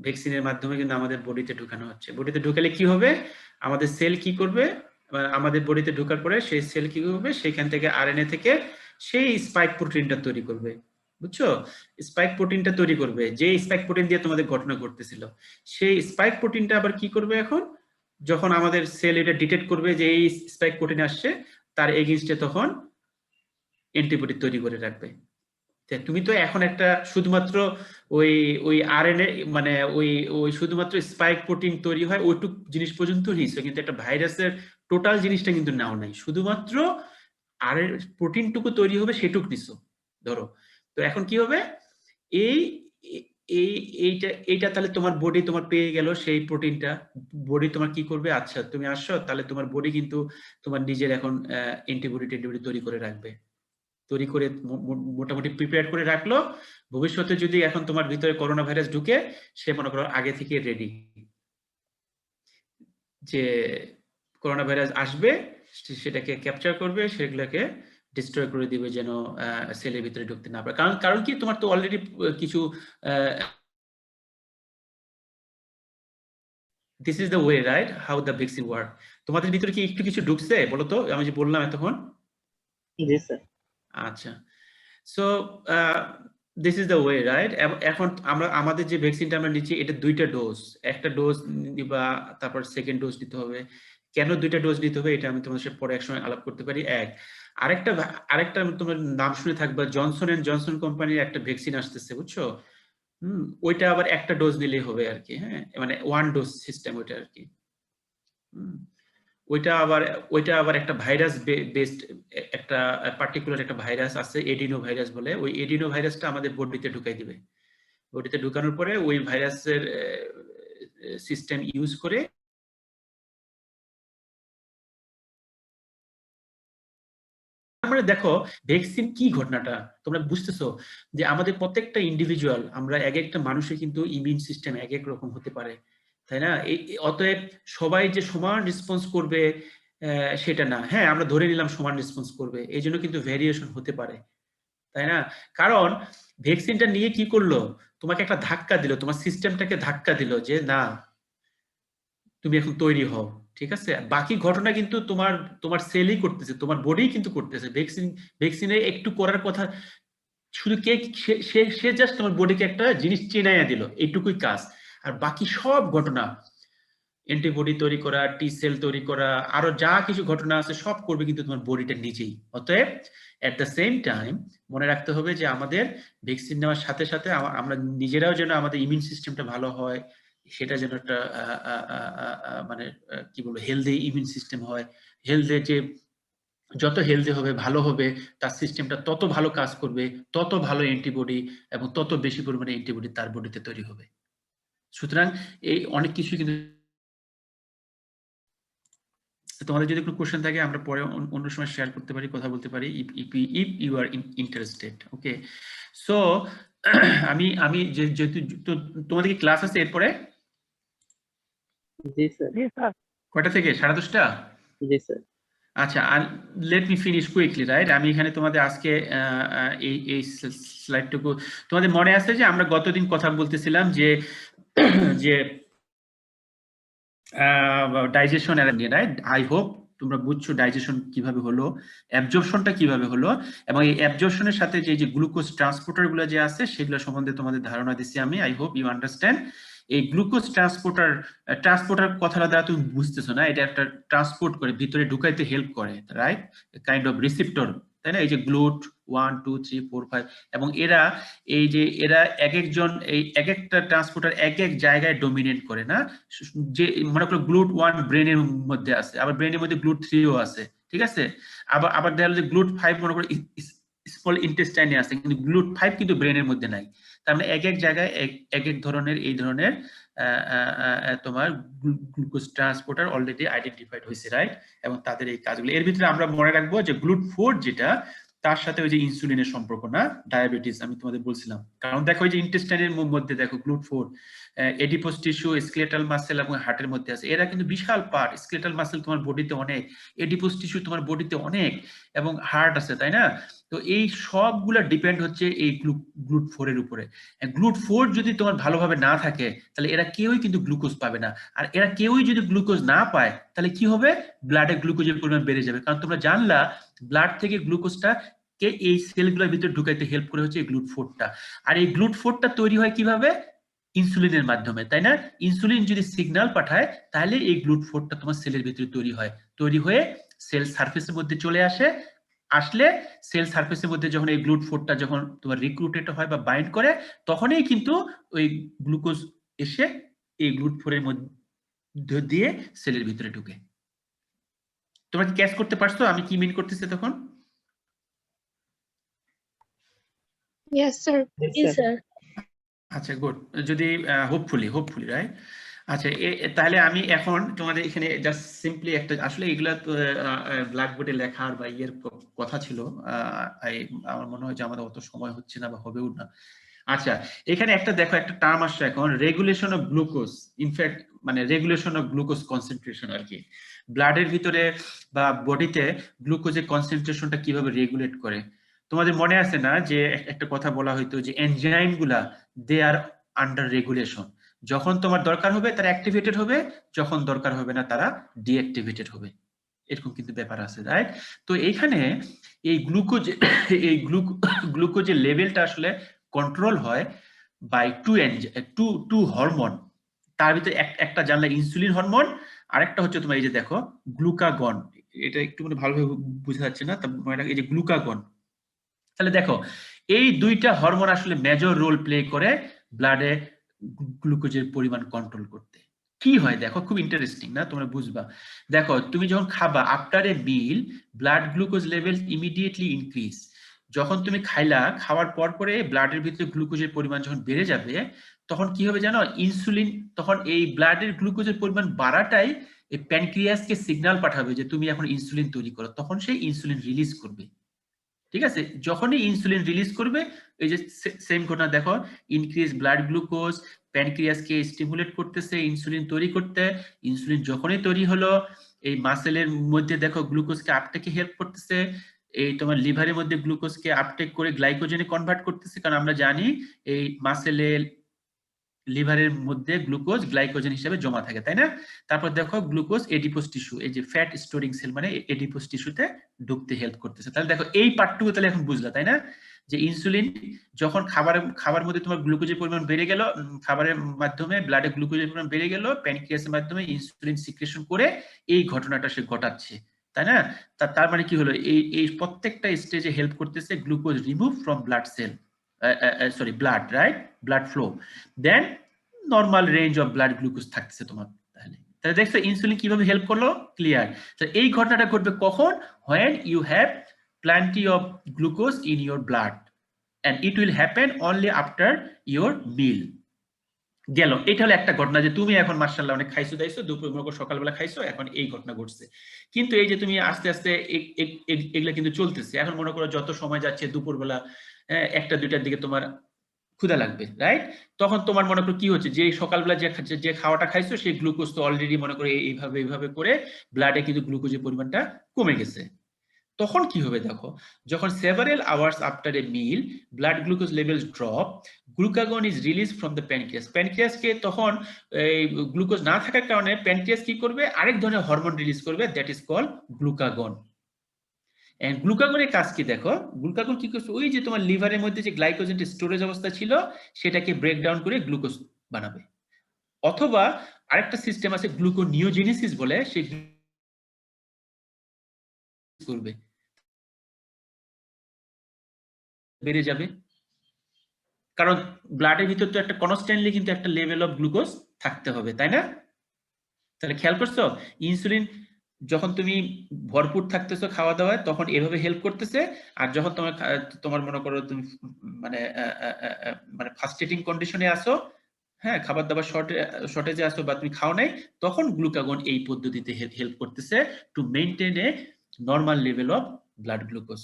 [SPEAKER 1] ভ্যাকসিনের মাধ্যমে কিন্তু আমাদের বডিতে ঢুকানো হচ্ছে। বডিতে ঢুকালে কি হবে, আমাদের সেল কি করবে, আমাদের বডিতে ঢোকার পরে সেই সেল কি করবে, সেখান থেকে আরএনএ থেকে সেই স্পাইক প্রোটিনটা তৈরি করবে, বুঝছো? স্পাইক প্রোটিনটা তৈরি করবে, যে স্পাইক প্রোটিন দিয়ে তোমাদের ঘটনা ঘটতেছিল, সেই স্পাইক প্রোটিনটা আবার কি করবে এখন, যখন আমাদের সেল এটা ডিটেক্ট করবে যে এই স্পাইক প্রোটিন আসছে, তার এগেইনস্টে তখন অ্যান্টিবডি তৈরি করে রাখবে। তুমি তো এখন একটা শুধুমাত্র ওই ওই আরএনএ মানে ওই ওই শুধুমাত্র স্পাইক প্রোটিন তৈরি হয় ওইটুক জিনিস পর্যন্ত নিছো, কিন্তু একটা ভাইরাসের টোটাল জিনিসটা কিন্তু নাও নাই, শুধুমাত্র আর প্রোটিনটুকু তৈরি হবে সেটুক নিছো ধরো। তো এখন কি হবে, এই এই এইটা তাহলে তোমার বডি তোমার পেয়ে গেল সেই প্রোটিনটা, বডি তোমার কি করবে, আচ্ছা তুমি আসছো, তাহলে তোমার বডি কিন্তু তোমার নিজের এখন অ্যান্টিবডি তৈরি করে রাখবে, তৈরি করে মোটামুটি প্রিপেয়ার করে রাখলো। ভবিষ্যতে যদি এখন তোমার ভিতরে করোনা ভাইরাস ঢুকে, সে মনে করো আগে থেকে রেডি, যে করোনা ভাইরাস আসবে সেটাকে ক্যাপচার করবে, সেগুলোকে ডিস্ট্রয় করে দিবে যেন সেলের ভিতরে ঢুকতে না পারে। কারণ কি, তোমার তো অলরেডি কিছু this is the way right how the vaccine work. তোমাদের ভিতরে কি একটু কিছু ঢুকছে বলো তো, আমি যে বললাম এতক্ষণ?
[SPEAKER 2] জি স্যার।
[SPEAKER 1] আচ্ছা, so this is the way right. এখন আমরা আমাদের যে ভ্যাকসিনটা আমরা নিচ্ছি, এটা দুইটা ডোজ, একটা ডোজ নিবা, তারপর সেকেন্ড ডোজ নিতে হবে। কেন দুইটা ডোজ নিতে হবে এটা আমি তোমাদের সাথে পরে একসময় আলাপ করতে পারি। আরেকটা তোমার নাম শুনে থাকবা, জনসন এন্ড জনসন কোম্পানির একটা ভ্যাকসিন আসতেছে, বুঝছো? ওইটা আবার একটা ডোজ নিলেই হবে আর কি, হ্যাঁ, মানে ওয়ান ডোজ সিস্টেম ওইটা আর কি। ওইটা আবার একটা ভাইরাস বেসড, একটা পার্টিকুলার একটা ভাইরাস আছে এডিনো ভাইরাস বলে, ওই এডিনো ভাইরাসটা আমাদের বডিতে ঢুকাই দিবে। বডিতে ঢুকানোর পরে ওই ভাইরাসের সিস্টেম ইউজ করে মানে দেখো ভ্যাকসিন কি ঘটনাটা তোমরা বুঝতেছো, যে আমাদের প্রত্যেকটা ইন্ডিভিজুয়াল, আমরা এক একটা মানুষের কিন্তু ইমিউন সিস্টেম এক এক রকম হতে পারে, তাই না? অতএব সবাই যে সমান রেসপন্স করবে সেটা না। হ্যাঁ, আমরা ধরে নিলাম সমান রেসপন্স করবে, এই জন্য কিন্তু ভ্যারিয়েশন হতে পারে, তাই না? কারণ ভ্যাকসিনটা নিয়ে কি করলো, তোমাকে একটা ধাক্কা দিল, তোমার সিস্টেমটাকে ধাক্কা দিল যে না তুমি এখন তৈরি হও, ঠিক আছে? বাকি ঘটনা কিন্তু তোমার সেলই করতেছে, তোমার বডি কিন্তু করতেছে। ভ্যাকসিনে একটু করার কথা, শুধু কে সে জাস্ট তোমার বডিকে একটা জিনিস চেনাইয়া দিল, এইটুকুই কাজ। আর বাকি সব ঘটনা, অ্যান্টিবডি তৈরি করা, টি সেল তৈরি করা, আরো যা কিছু ঘটনা আছে সব করবে কিন্তু তোমার বডিটা নিজেই। অতএব এট দ্য সেম টাইম মনে রাখতে হবে যে আমাদের ভ্যাকসিন নেওয়ার সাথে সাথে আমরা নিজেরাও যেন আমাদের ইমিউন সিস্টেমটা ভালো হয়, সেটা যেন একটা মানে কি বলবো হেলদি ইমিউন সিস্টেম হয়, হেলদি যে যত হেলদি হবে ভালো হবে তার সিস্টেমটা তত ভালো কাজ করবে, তত ভালো অ্যান্টিবডি এবং তত বেশি পরিমাণে অ্যান্টিবডি তার বডিতে তৈরি হবে। সুতরাং এই অনেক কিছু কিন্তু তোমাদের যদি কোনো কোশ্চেন থাকে আমরা পরে অন্য সময় শেয়ার করতে পারি, কথা বলতে পারি if you are interested. Okay, so আমি যেহেতু তোমাদের কি ক্লাস আছে এরপরে?
[SPEAKER 2] জি স্যার।
[SPEAKER 6] জি স্যার।
[SPEAKER 1] কয়টা থেকে? 10:30?
[SPEAKER 2] জি স্যার।
[SPEAKER 1] আচ্ছা, let me finish quickly, right? আমি এখানে তোমাদের আজকে এই স্লাইডটুকু তোমাদের মনে আছে যে আমরা গতদিন কথা বলতেছিলাম যে যে ডাইজেশন নিয়ে, রাইট? আই হোপ তোমরা বুঝছো ডাইজেশন কিভাবে হলো, অ্যাবজর্পশনটা কিভাবে হলো, এবং এই অ্যাবজর্পশনের সাথে যে গ্লুকোজ ট্রান্সপোর্টার গুলো যে আছে সেগুলো সম্বন্ধে তোমাদের ধারণা দিচ্ছি আমি। I hope you understand. এই গ্লুকোজ ট্রান্সপোর্টার কথাটা দ্বারা তুমি বুঝতেছো না, এটা একটা ট্রান্সপোর্ট করে ভিতরে ঢুকাইতে হেল্প করে, রাইট? কাইন্ড অফ রিসিপ্টর, তাই না? এই যে গ্লুট 1 2 3 4 5, এবং এরা এক একজন এই এক একটা ট্রান্সপোর্টার এক এক জায়গায় ডমিনেট করে, না? যে মনে করো গ্লুট 1 ব্রেনের মধ্যে আছে, আবার ব্রেনের মধ্যে গ্লুট 3 ও আছে, ঠিক আছে? আবার দেখা গেল যে গ্লুট 5 মনে করো স্মল ইন্টেস্টাইনে আছে, কিন্তু গ্লুট 5 কিন্তু ব্রেনের মধ্যে নাই। তার মানে এক এক জায়গায় এক এক ধরনের এই ধরনের তোমার গ্লুকোজ ট্রান্সপোর্টার অলরেডি আইডেন্টিফাইড হয়েছে, রাইট? এবং তাদের এই কাজগুলো এর ভিতরে আমরা মনে রাখবো যে গ্লুট 4 যেটা, তার সাথে ওই যে ইনসুলিনের সম্পর্ক, না ডায়াবেটিস, আমি তোমাদের বলছিলাম। কারণ দেখো ওই যে ইন্টেস্টাইনের মধ্যে দেখো glute 4 adipose tissue, skeletal muscle এবং হার্টের মধ্যে আছে। এরা কিন্তু বিশাল পার্ট। স্কেলেটাল মাসেল তোমার বডিতে অনেক, এডিপোস টিস্যু তোমার বডিতে অনেক, এবং হার্ট আছে, তাই না? তো এই সবগুলা ডিপেন্ড হচ্ছে এই গ্লুট 4 এর উপরে। গ্লুট 4 যদি তোমার ভালোভাবে না থাকে তাহলে এরা কেউই কিন্তু গ্লুকোজ পাবে না। আর এরা কেউই যদি গ্লুকোজ না পায় তাহলে কি হবে? ব্লাডে গ্লুকোজের পরিমাণ বেড়ে যাবে। কারণ তোমরা জানলা ব্লাড থেকে গ্লুকোজটা কে এই সেলগুলোর ভিতরে ঢুকাইতে হেল্প করে হচ্ছে এই গ্লুট 4টা। আর এই গ্লুট 4টা তৈরি হয় কিভাবে? ইনসুলিনের মাধ্যমে, তাই না? ইনসুলিন যদি সিগন্যাল পাঠায় তাহলে এই গ্লুট 4টা তোমার সেলের ভিতরে তৈরি হয়ে সেল সারফেসের মধ্যে চলে আসলে সেল সারফেসের মধ্যে যখন এই গ্লুট 4টা যখন তোমার রিক্রুটেড হয় বা বাইন্ড করে, তখনই কিন্তু ওই গ্লুকোজ এসে এই গ্লুট 4 এর মধ্যে দিয়ে সেলের ভিতরে ঢুকে। তোমরা কি ক্যাচ করতে পারছো আমি কি মিন করতেছি তখন?
[SPEAKER 3] Yes, sir.
[SPEAKER 2] Yes, sir.
[SPEAKER 1] আচ্ছা, গুড। যদি হোপফুলি রাইট। আচ্ছা, তাহলে আমি এখন তোমাদের এখানে জাস্ট সিম্পলি একটা, আসলে এগুলা তো ব্ল্যাকবোর্ডে লেখার বা ইয়ের কথা ছিল, আমার মনে হয় যে আমাদের অত সময় হচ্ছে না বা হবেও না। আচ্ছা, এখানে একটা দেখো, একটা টার্ম আসছে এখন, রেগুলেশন অফ গ্লুকোজ। ইনফ্যাক্ট মানে রেগুলেশন অফ গ্লুকোজ কনসেন্ট্রেশন আর কি। ব্লাডের ভিতরে বা বডিতে গ্লুকোজের কনসেন্ট্রেশনটা কিভাবে রেগুলেট করে। তোমাদের মনে আছে না যে একটা কথা বলা হইতো যে এনজাইম গুলা দে আর আন্ডার রেগুলেশন। যখন তোমার দরকার হবে তারা অ্যাক্টিভেটেড হবে, যখন দরকার হবে না তারা ডিঅ্যাক্টিভেটেড হবে। এরকম কিন্তু ব্যাপার আছে, রাইট? তো এইখানে এই গ্লুকোজের লেভেলটা আসলে কন্ট্রোল হয় বাই টু হরমোন। তার ভিতরে একটা জানলা ইনসুলিন হরমোন, আরেকটা হচ্ছে তোমার এই যে দেখো গ্লুকাগন। এটা একটু মানে ভালোভাবে বোঝা যাচ্ছে না, এই যে গ্লুকাগন। তাহলে দেখো এই দুইটা হরমোন আসলে মেজর রোল প্লে করে ব্লাডে গ্লুকোজের পরিমাণ কন্ট্রোল করতে। কি হয় দেখো, খুব ইন্টারেস্টিং না? তোমরা বুঝবা। দেখো তুমি যখন খাবা, after a mill blood glucose level immediately increase. যখন তুমি খাওয়ার পরে ব্লাডের ভিতরে গ্লুকোজের পরিমাণ যখন বেড়ে যাবে, তখন কি হবে জানো? ইনসুলিন, তখন এই ব্লাডের গ্লুকোজের পরিমাণ বাড়াটাই এই প্যানক্রিয়াসকে সিগন্যাল পাঠাবে যে তুমি এখন ইনসুলিন তৈরি করো, তখন সেই ইনসুলিন রিলিজ করবে। ঠিক আছে? যখনই ইনসুলিন রিলিজ করবে, এই যে সেম ঘটনা দেখো, ইনক্রিজ ব্লাড গ্লুকোজ, প্যানক্রিয়াসকে স্টিমুলেট করতেছে ইনসুলিন তৈরি করতে। ইনসুলিন যখনই তৈরি হলো, এই মাসেলের মধ্যে দেখো গ্লুকোজকে আপটেকে হেল্প করতেছে, এই তোমার লিভারের মধ্যে গ্লুকোজকে আপটেক করে গ্লাইকোজেনে কনভার্ট করতেছে। কারণ আমরা জানি এই মাসেলের লিভারের মধ্যে গ্লুকোজ গ্লাইকোজেন হিসেবে জমা থাকে, তাই না? তারপর দেখো গ্লুকোজ এডিপোস টিস্যু, এই যে ফ্যাট স্টোরিং সেল মানে এডিপোস টিস্যুতে ঢুকতে হেল্প করতেছে। তাহলে দেখো এই পার্টটুকু তাহলে এখন বুঝলা, তাই না? যে ইনসুলিন যখন খাবার মধ্যে তোমার গ্লুকোজের পরিমাণ বেড়ে গেল, খাবারের মাধ্যমে ব্লাডে গ্লুকোজের পরিমাণ বেড়ে গেল, প্যানক্রিয়াসের মাধ্যমে ইনসুলিন সিক্রেশন করে এই ঘটনাটা সে ঘটাচ্ছে, তাই না? তার মানে কি হলো, এই প্রত্যেকটা স্টেজে হেল্প করতেছে glucose remove from blood cell, blood, right? Blood flow. Then normal range of blood glucose থাকছে তোমার। তাহলে দেখছো ইনসুলিন কিভাবে হেল্প করলো, ক্লিয়ার। তো এই ঘটনাটা ঘটবে কখন, when you have plenty of glucose in your blood and it will happen only after your meal। গেল, এটা হলো একটা ঘটনা যে তুমি এখন মাশাআল্লাহ অনেক খাইছো দাইছো, দুপুর মনে করো সকালবেলা খাইছো, এখন এই ঘটনা ঘটছে। কিন্তু এই যে তুমি আস্তে আস্তে এগুলা কিন্তু চলতেছে, এখন মনে করো যত সময় যাচ্ছে দুপুরবেলা 1টা 2টার দিকে তোমার ক্ষুধা লাগবে, রাইট? তখন তোমার মনে করো কি হচ্ছে, যে সকালবেলা যে খাওয়াটা খাইছো সেই গ্লুকোজ তো অলরেডি মনে করো এইভাবে করে ব্লাডে কিন্তু গ্লুকোজের পরিমাণটা কমে গেছে। তখন কি হবে দেখো, যখন several hours after a meal blood glucose levels drop, glucagon is released from the pancreas। প্যানক্রিয়াসকে তখন এই গ্লুকোজ না থাকার কারণে প্যানক্রিয়াস কি করবে, আরেক ধরনের হরমোন রিলিজ করবে, that is call glucagon. And গ্লুকাগনের কাজ কি দেখো, গ্লুকাগন কি করছে, ওই যে তোমার লিভারের মধ্যে যে গ্লাইকোজেনটা স্টোরেজ অবস্থা ছিল সেটাকে ব্রেক ডাউন করে গ্লুকোজ বানাবে। অথবা আরেকটা সিস্টেম আছে গ্লুকোনিওজেনেসিস বলে, সেই করবে, বেড়ে যাবে, কারণ ব্লাডের ভিতর তো একটা কনস্ট্যান্টলি কিন্তু একটা লেভেল অফ গ্লুকোজ থাকতে হবে, তাই না? তাহলে খেয়াল করছো, ইনসুলিন যখন তুমি ভরপুর থাকতেছো খাওয়া দাওয়ায় তখন এভাবে হেল্প করতেছে, আর যখন তোমার মনে করো তুমি মানে মানে ফাস্টেটিং কন্ডিশনে আসো, হ্যাঁ, খাবার দাবার শর্টেজে আসো বা তুমি খাও নাই, তখন গ্লুকাগন এই পদ্ধতিতে হেল্প করতেছে to maintain a normal level of blood glucose.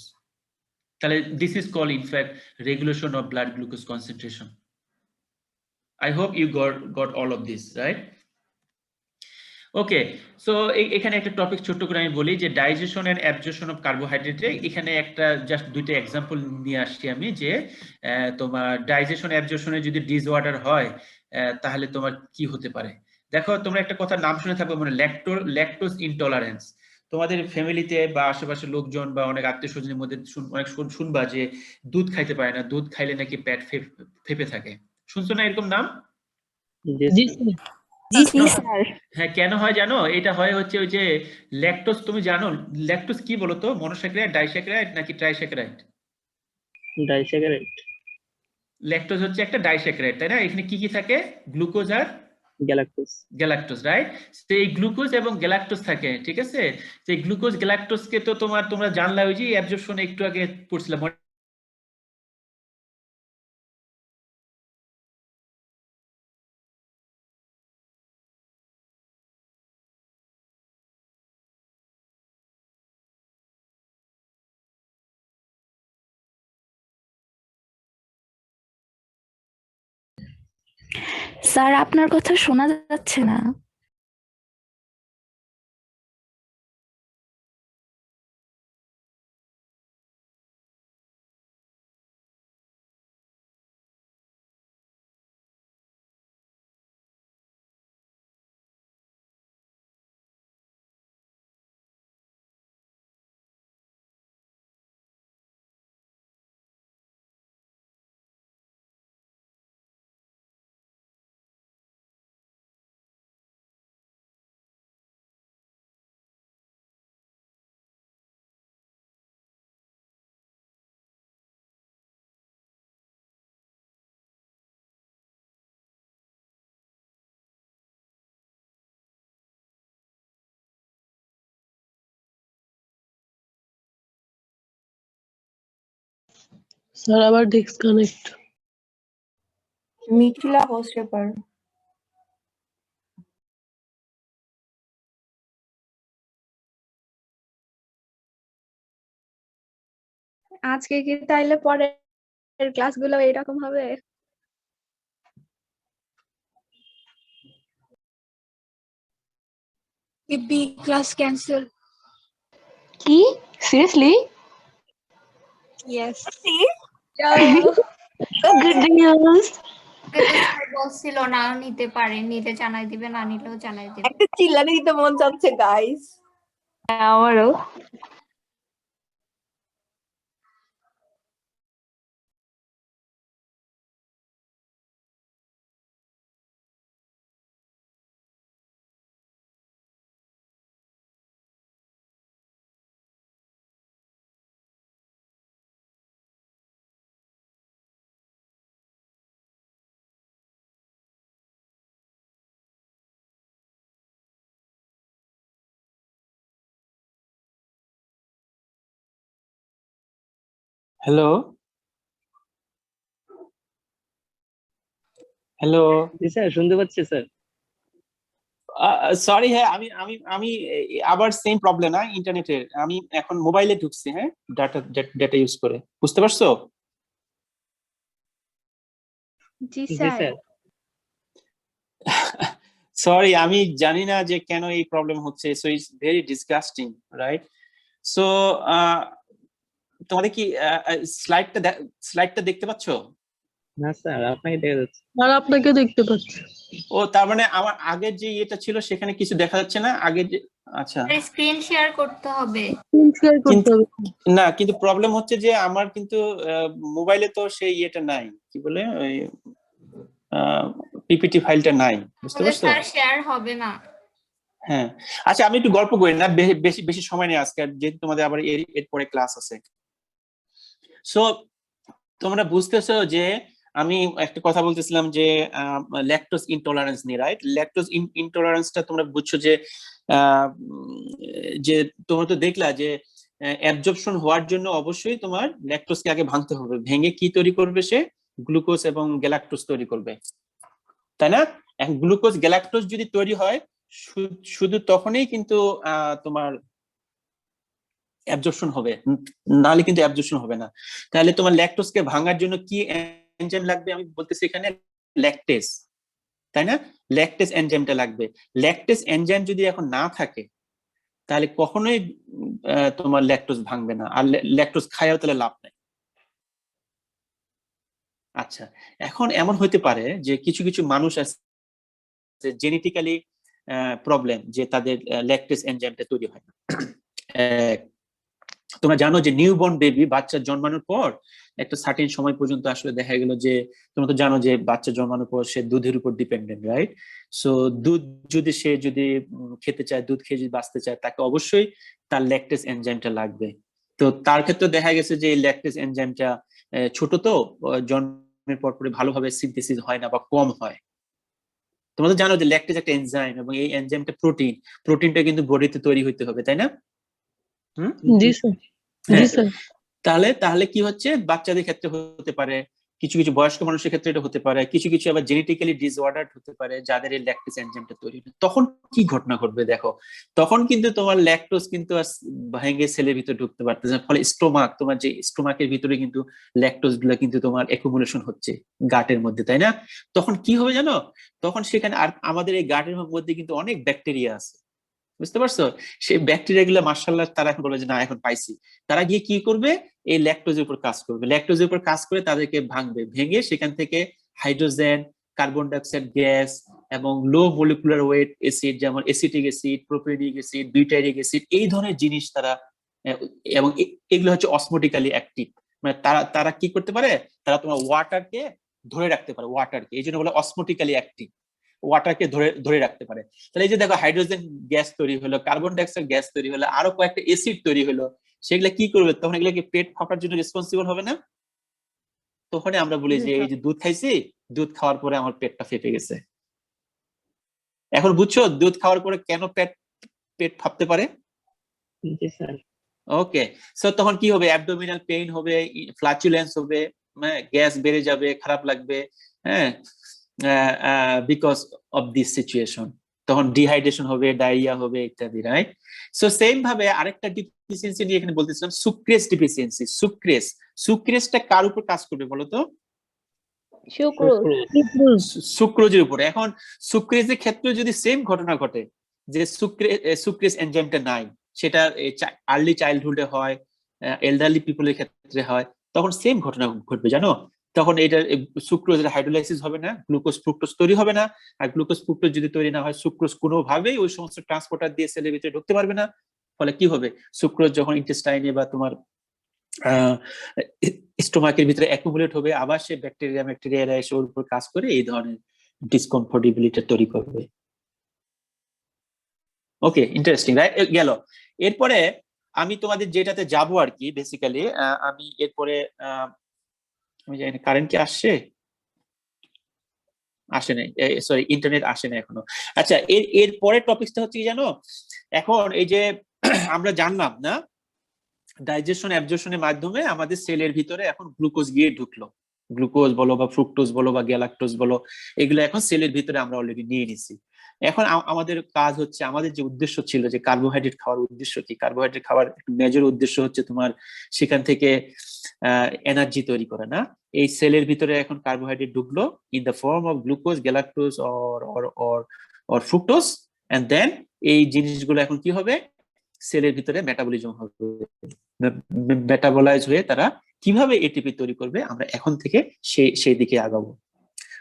[SPEAKER 1] তাহলে this is call in fact regulation of blood glucose concentration. I hope you got all of this, right? Okay, so এখানে একটা টপিক ছোট্ট করে আমি বলি যে digestion and absorption of carbohydrate. এখানে একটা জাস্ট দুইটা এক্সাম্পল নিয়ে আসছি আমি, যে তোমার ডাইজেশন অ্যাবজর্পশনে যদি ডিসঅর্ডার হয় তাহলে তোমার কি হতে পারে। দেখো তোমরা একটা কথা নাম শুনে থাকবে, মানে ল্যাকটোজ ইনটলারেন্স। তোমাদের ফ্যামিলিতে বা আশেপাশে লোকজন বা অনেক আত্মীয় স্বজনের মধ্যে অনেক শুনবা যে দুধ খাইতে পারে না, দুধ খাইলে নাকি পেট ফেপে থাকে। শুনছো না এরকম নাম?
[SPEAKER 2] জি স্যার।
[SPEAKER 4] জি জি স্যার।
[SPEAKER 1] হ্যাঁ, কেন হয় জানো? এটা হয় হচ্ছে ওই যে ল্যাকটোজ, তুমি জানো ল্যাকটোজ কি বলতো, মনোস্যাকারাইড, ডাইস্যাকারাইড নাকি ট্রাইস্যাকারাইড?
[SPEAKER 2] ডাইস্যাকারাইড।
[SPEAKER 1] ল্যাকটোজ হচ্ছে একটা ডাইস্যাকারাইড, তাই না? এখানে কি কি থাকে, গ্লুকোজ আর গ্যালাক্টোজ, রাইট? সেই গ্লুকোজ এবং গ্যালাক্টোজ থাকে, ঠিক আছে? সেই গ্লুকোজ গ্যালাক্টোজকে তো তোমরা জানলা ওই যে অ্যাবজর্পশনে একটু আগে পড়ছিলাম,
[SPEAKER 4] স্যার আপনার কথা শোনা যাচ্ছে না।
[SPEAKER 7] স্যার আবার ডিসকানেক্ট।
[SPEAKER 4] মিথিলা হোস্টেপার।
[SPEAKER 3] আজকে কি তাইলে পরের ক্লাসগুলো এরকম হবে?
[SPEAKER 8] Maybe class cancel.
[SPEAKER 4] কি সিরিয়াসলি?
[SPEAKER 8] Yes.
[SPEAKER 4] Good news.
[SPEAKER 8] বলছিল না নিতে পারে, নিতে জানাই দিবে, না নিলেও জানাই দিবে।
[SPEAKER 9] একটা চিল্লানি দিতে মন চাচ্ছে গাইস।
[SPEAKER 4] আমারও।
[SPEAKER 1] হ্যালো হ্যালো
[SPEAKER 2] জি স্যার, শুনতে পাচ্ছি স্যার।
[SPEAKER 1] সরি, হ্যাঁ আমি আমি আমি আবার সেম প্রবলেম না ইন্টারনেটের, আমি এখন মোবাইলে ঢুকছি, হ্যাঁ ডাটা ডাটা ইউজ করে, বুঝতে পারছো?
[SPEAKER 3] জি
[SPEAKER 2] জি
[SPEAKER 3] স্যার।
[SPEAKER 2] স্যার।
[SPEAKER 1] সরি, আমি জানি না যে কেন এই প্রবলেম হচ্ছে, so it's very disgusting, right? So তোমাদের কি স্লাইডটা দেখতে পাচ্ছো?
[SPEAKER 2] না স্যার, আপনাকে দেখা যাচ্ছে।
[SPEAKER 7] আর আপনাকে দেখতে পাচ্ছি।
[SPEAKER 1] ও তার মানে আমার আগের যে ইয়েটা ছিল সেখানে কিছু দেখা যাচ্ছে না আগের যে, আচ্ছা
[SPEAKER 8] স্ক্রিন শেয়ার করতে হবে।
[SPEAKER 7] শেয়ার করতে হবে।
[SPEAKER 1] না, কিন্তু প্রবলেম হচ্ছে যে আমার কিন্তু মোবাইলে তো সেই ইয়েটা নাই, কি বলে ওই পিপিটি ফাইলটা নাই, বুঝতে পারছো?
[SPEAKER 8] স্যার শেয়ার হবে না।
[SPEAKER 1] হ্যাঁ, আচ্ছা আমি একটু গল্প করি না, বেশি বেশি সময় নেই আজকে, যেহেতু তোমাদের আবার এর পরে ক্লাস আছে। সো তোমরা বুঝতেছো যে আমি একটা কথা বলতেছিলাম যে ল্যাকটোজ ইনটলারেন্স নিয়ে, রাইট? ল্যাকটোজ ইনটলারেন্সটা তোমরা বুঝছো যে যে তোমরা তো দেখলা যে অ্যাবজর্পশন হওয়ার জন্য অবশ্যই তোমার ল্যাকটোজকে আগে ভাঙতে হবে, ভেঙে কি তৈরি করবে? সে গ্লুকোজ এবং গ্যালাক্টোজ তৈরি করবে, তাই না? এখন গ্লুকোজ গ্যালাক্টোজ যদি তৈরি হয় শুধু তখনই কিন্তু তোমার অ্যাবজর্পশন হবে, নাহলে কিন্তু অ্যাবজর্পশন হবে না। তাহলে তোমার ল্যাকটোজকে ভাঙার জন্য কি এনজাইম লাগবে? আমি বলতেছি এখানে ল্যাকটেজ, তাই না? ল্যাকটেজ এনজাইমটা লাগবে। ল্যাকটেজ এনজাইম যদি এখন না থাকে তাহলে কখনোই তোমার ল্যাকটোজ ভাঙবে না, আর ল্যাকটোজ খায়ও তাহলে লাভ নাই। আচ্ছা, এখন এমন হতে পারে যে কিছু কিছু মানুষ আছে জেনেটিক্যালি প্রবলেম, যে তাদের ল্যাকটেজ এনজাইমটা তৈরি হয় না। তোমরা জানো যে নিউবর্ন বেবি, বাচ্চা জন্মানোর পর একটা সার্টেন সময় পর্যন্ত আসলে দেখা গেল যে, তোমরা তো জানো যে বাচ্চা জন্মানোর পর সে দুধের উপর ডিপেন্ডেন্ট, রাইট? সো দুধ যদি সে খেতে চায়, দুধ খেয়ে যদি বাঁচতে চায়, তাকে অবশ্যই তার ল্যাকটেজ এনজাইমটা লাগবে। তো তার ক্ষেত্রে দেখা গেছে যে এই ল্যাকটেজ এনজাইমটা ছোট, তো জন্মের পর পরে ভালোভাবে সিনথেসিস হয় না বা কম হয়। তোমরা তো জানো যে ল্যাকটেজ একটা এনজাইম, এবং এই এনজাইমটা প্রোটিনটা কিন্তু বডিতে তৈরি হইতে হবে, তাই না?
[SPEAKER 7] জি স্যার। জি স্যার।
[SPEAKER 1] তাহলে কি হচ্ছে, বাচ্চাদের ক্ষেত্রে হতে পারে, কিছু কিছু বয়স্ক মানুষের ক্ষেত্রে এটা হতে পারে, কিছু কিছু আবার জেনেটিক্যালি ডিসঅর্ডার হতে পারে যাদের এই ল্যাকটেজ এনজাইমটা তৈরি হয়। তখন কি ঘটনা ঘটবে দেখো, তখন কিন্তু তোমার ল্যাকটোজ কিন্তু আর ভেঙে সেলের ভিতরে ঢুকতে পারতেছে না, ফলে তোমার যে স্টোমাকের ভিতরে কিন্তু ল্যাকটোজ গুলা কিন্তু তোমার অ্যাকুমুলেশন হচ্ছে গাটের মধ্যে, তাই না? তখন কি হবে জানো, তখন সেখানে আর আমাদের এই গাটের মধ্যে কিন্তু অনেক ব্যাকটেরিয়া আছে, বুঝতে পারছো? সেই ব্যাকটেরিয়া গুলো মাশাআল্লাহ তারা এখন বলবে যে না এখন পাইছি, তারা গিয়ে কি করবে, এই ল্যাকটোজের উপর কাজ করবে, ল্যাকটোজের উপর কাজ করে তাদেরকে ভাঙবে, ভেঙে সেখান থেকে হাইড্রোজেন, কার্বন ডাইঅক্সাইড গ্যাস এবং লো মলিকুলার ওয়েট অ্যাসিড, যেমন acetic acid, propionic acid, butyric acid, এই ধরনের জিনিস তারা এবং এগুলো হচ্ছে অসমোটিক্যালি অ্যাক্টিভ, মানে তারা কি করতে পারে, তারা তোমার ওয়াটারকে ধরে রাখতে পারে, ওয়াটারকে, এই জন্য বলে অসমোটিক্যালি অ্যাক্টিভ, ওয়াটারকে ধরে রাখতে পারে। তাহলে এই যে দেখো হাইড্রোজেন গ্যাস তৈরি হলো, কার্বন ডাইঅক্সাইড গ্যাস তৈরি হলো, আরো কয়েকটা অ্যাসিড তৈরি হলো, সেগুলা কি করবে, তখন এগুলা কি পেট ফাঁপার জন্য রেসপন্সিবল হবে না? তখন আমরা বলি যে এই যে দুধ খাইছি, দুধ খাওয়ার পরে আমার পেটটা ফেপে গেছে। এখন বুঝছো দুধ খাওয়ার পরে কেন পেট ফাঁপতে পারে?
[SPEAKER 2] জি স্যার।
[SPEAKER 1] ওকে, সো তখন কি হবে, অ্যাবডোমিনাল পেইন হবে, ফ্ল্যাচুলেন্স হবে, গ্যাস বেড়ে যাবে, খারাপ লাগবে, হ্যাঁ, বিকজ অফ দিস সিচুয়েশন। তখন ডিহাইড্রেশন হবে, ডায়রিয়া হবে ইত্যাদি, রাইট? সো সেম ভাবে আরেকটা ডিফিসিয়েন্সি নিয়ে এখানে বলতেছিলাম, সুক্রেজ ডিফিসিয়েন্সি। সুক্রেজটা কার উপর কাজ করবে বলতো? সুক্রোজের উপরে। এখন সুক্রেজের ক্ষেত্রে যদি সেম ঘটনা ঘটে, যে সুক্রেজ এনজাইমটা নাই, সেটা আর্লি চাইল্ডহুডে হয়, এলডারলি পিপলের ক্ষেত্রে হয়, তখন সেম ঘটনা ঘটবে জানো। তখন এটা সুক্রোজের হাইড্রোলাইসিস হবে না, গ্লুকোজ ফ্রুক্টোজ তৈরি হবে না, আর গ্লুকোজ ফ্রুক্টোজ যদি তৈরি না হয়, সুক্রোজ কোনোভাবেই ওই সমস্ত ট্রান্সপোর্টার দিয়ে সেলের ভিতরে ঢুকতে পারবে না। ফলে কি হবে, সুক্রোজ যখন ইন্টেস্টাইনে বা তোমার স্টোমাকের ভিতরে অ্যাকুমুলেট হবে, আবার সে ব্যাকটেরিয়া এসে ওর উপর কাজ করে এই ধরনের ডিসকমফোর্টেবিলিটি তৈরি করবে। ওকে, ইন্টারেস্টিং, রাইট? গেল। এরপরে আমি তোমাদের যেটাতে যাবো আর কি, বেসিক্যালি আমি এরপরে আমি জানি না কারেন্ট কি আসছে, আসে নাই, সরি ইন্টারনেট আসে না এখনো। আচ্ছা, এর পরের টপিকটা হচ্ছে কি জানো, এখন এই যে আমরা জানলাম না ডাইজেশন অ্যাবজর্পশনের মাধ্যমে আমাদের সেলের ভিতরে এখন গ্লুকোজ গিয়ে ঢুকলো। গ্লুকোজ বলো বা ফ্রুক্টোজ বলো বা গ্যালাক্টোজ বলো, এগুলো এখন সেলের ভিতরে আমরা অলরেডি নিয়ে নিছি। এখন আমাদের কাজ হচ্ছে, আমাদের যে উদ্দেশ্য ছিল যে কার্বোহাইড্রেট খাওয়ার উদ্দেশ্য কি, কার্বোহাইড্রেট খাওয়ার মেজর উদ্দেশ্য হচ্ছে তোমার সেখান থেকে এনার্জি তৈরি করা না। এই সেলের ভিতরে এখন কার্বোহাইড্রেট ঢুকলো in the form of glucose, galactose or fructose, and then এই জিনিসগুলো এখন কি হবে, সেলের ভিতরে মেটাবলিজম হবে, মেটাবলাইজ হয়ে তারা কিভাবে এটিপি তৈরি করবে আমরা এখন থেকে সেই দিকে আগাবো।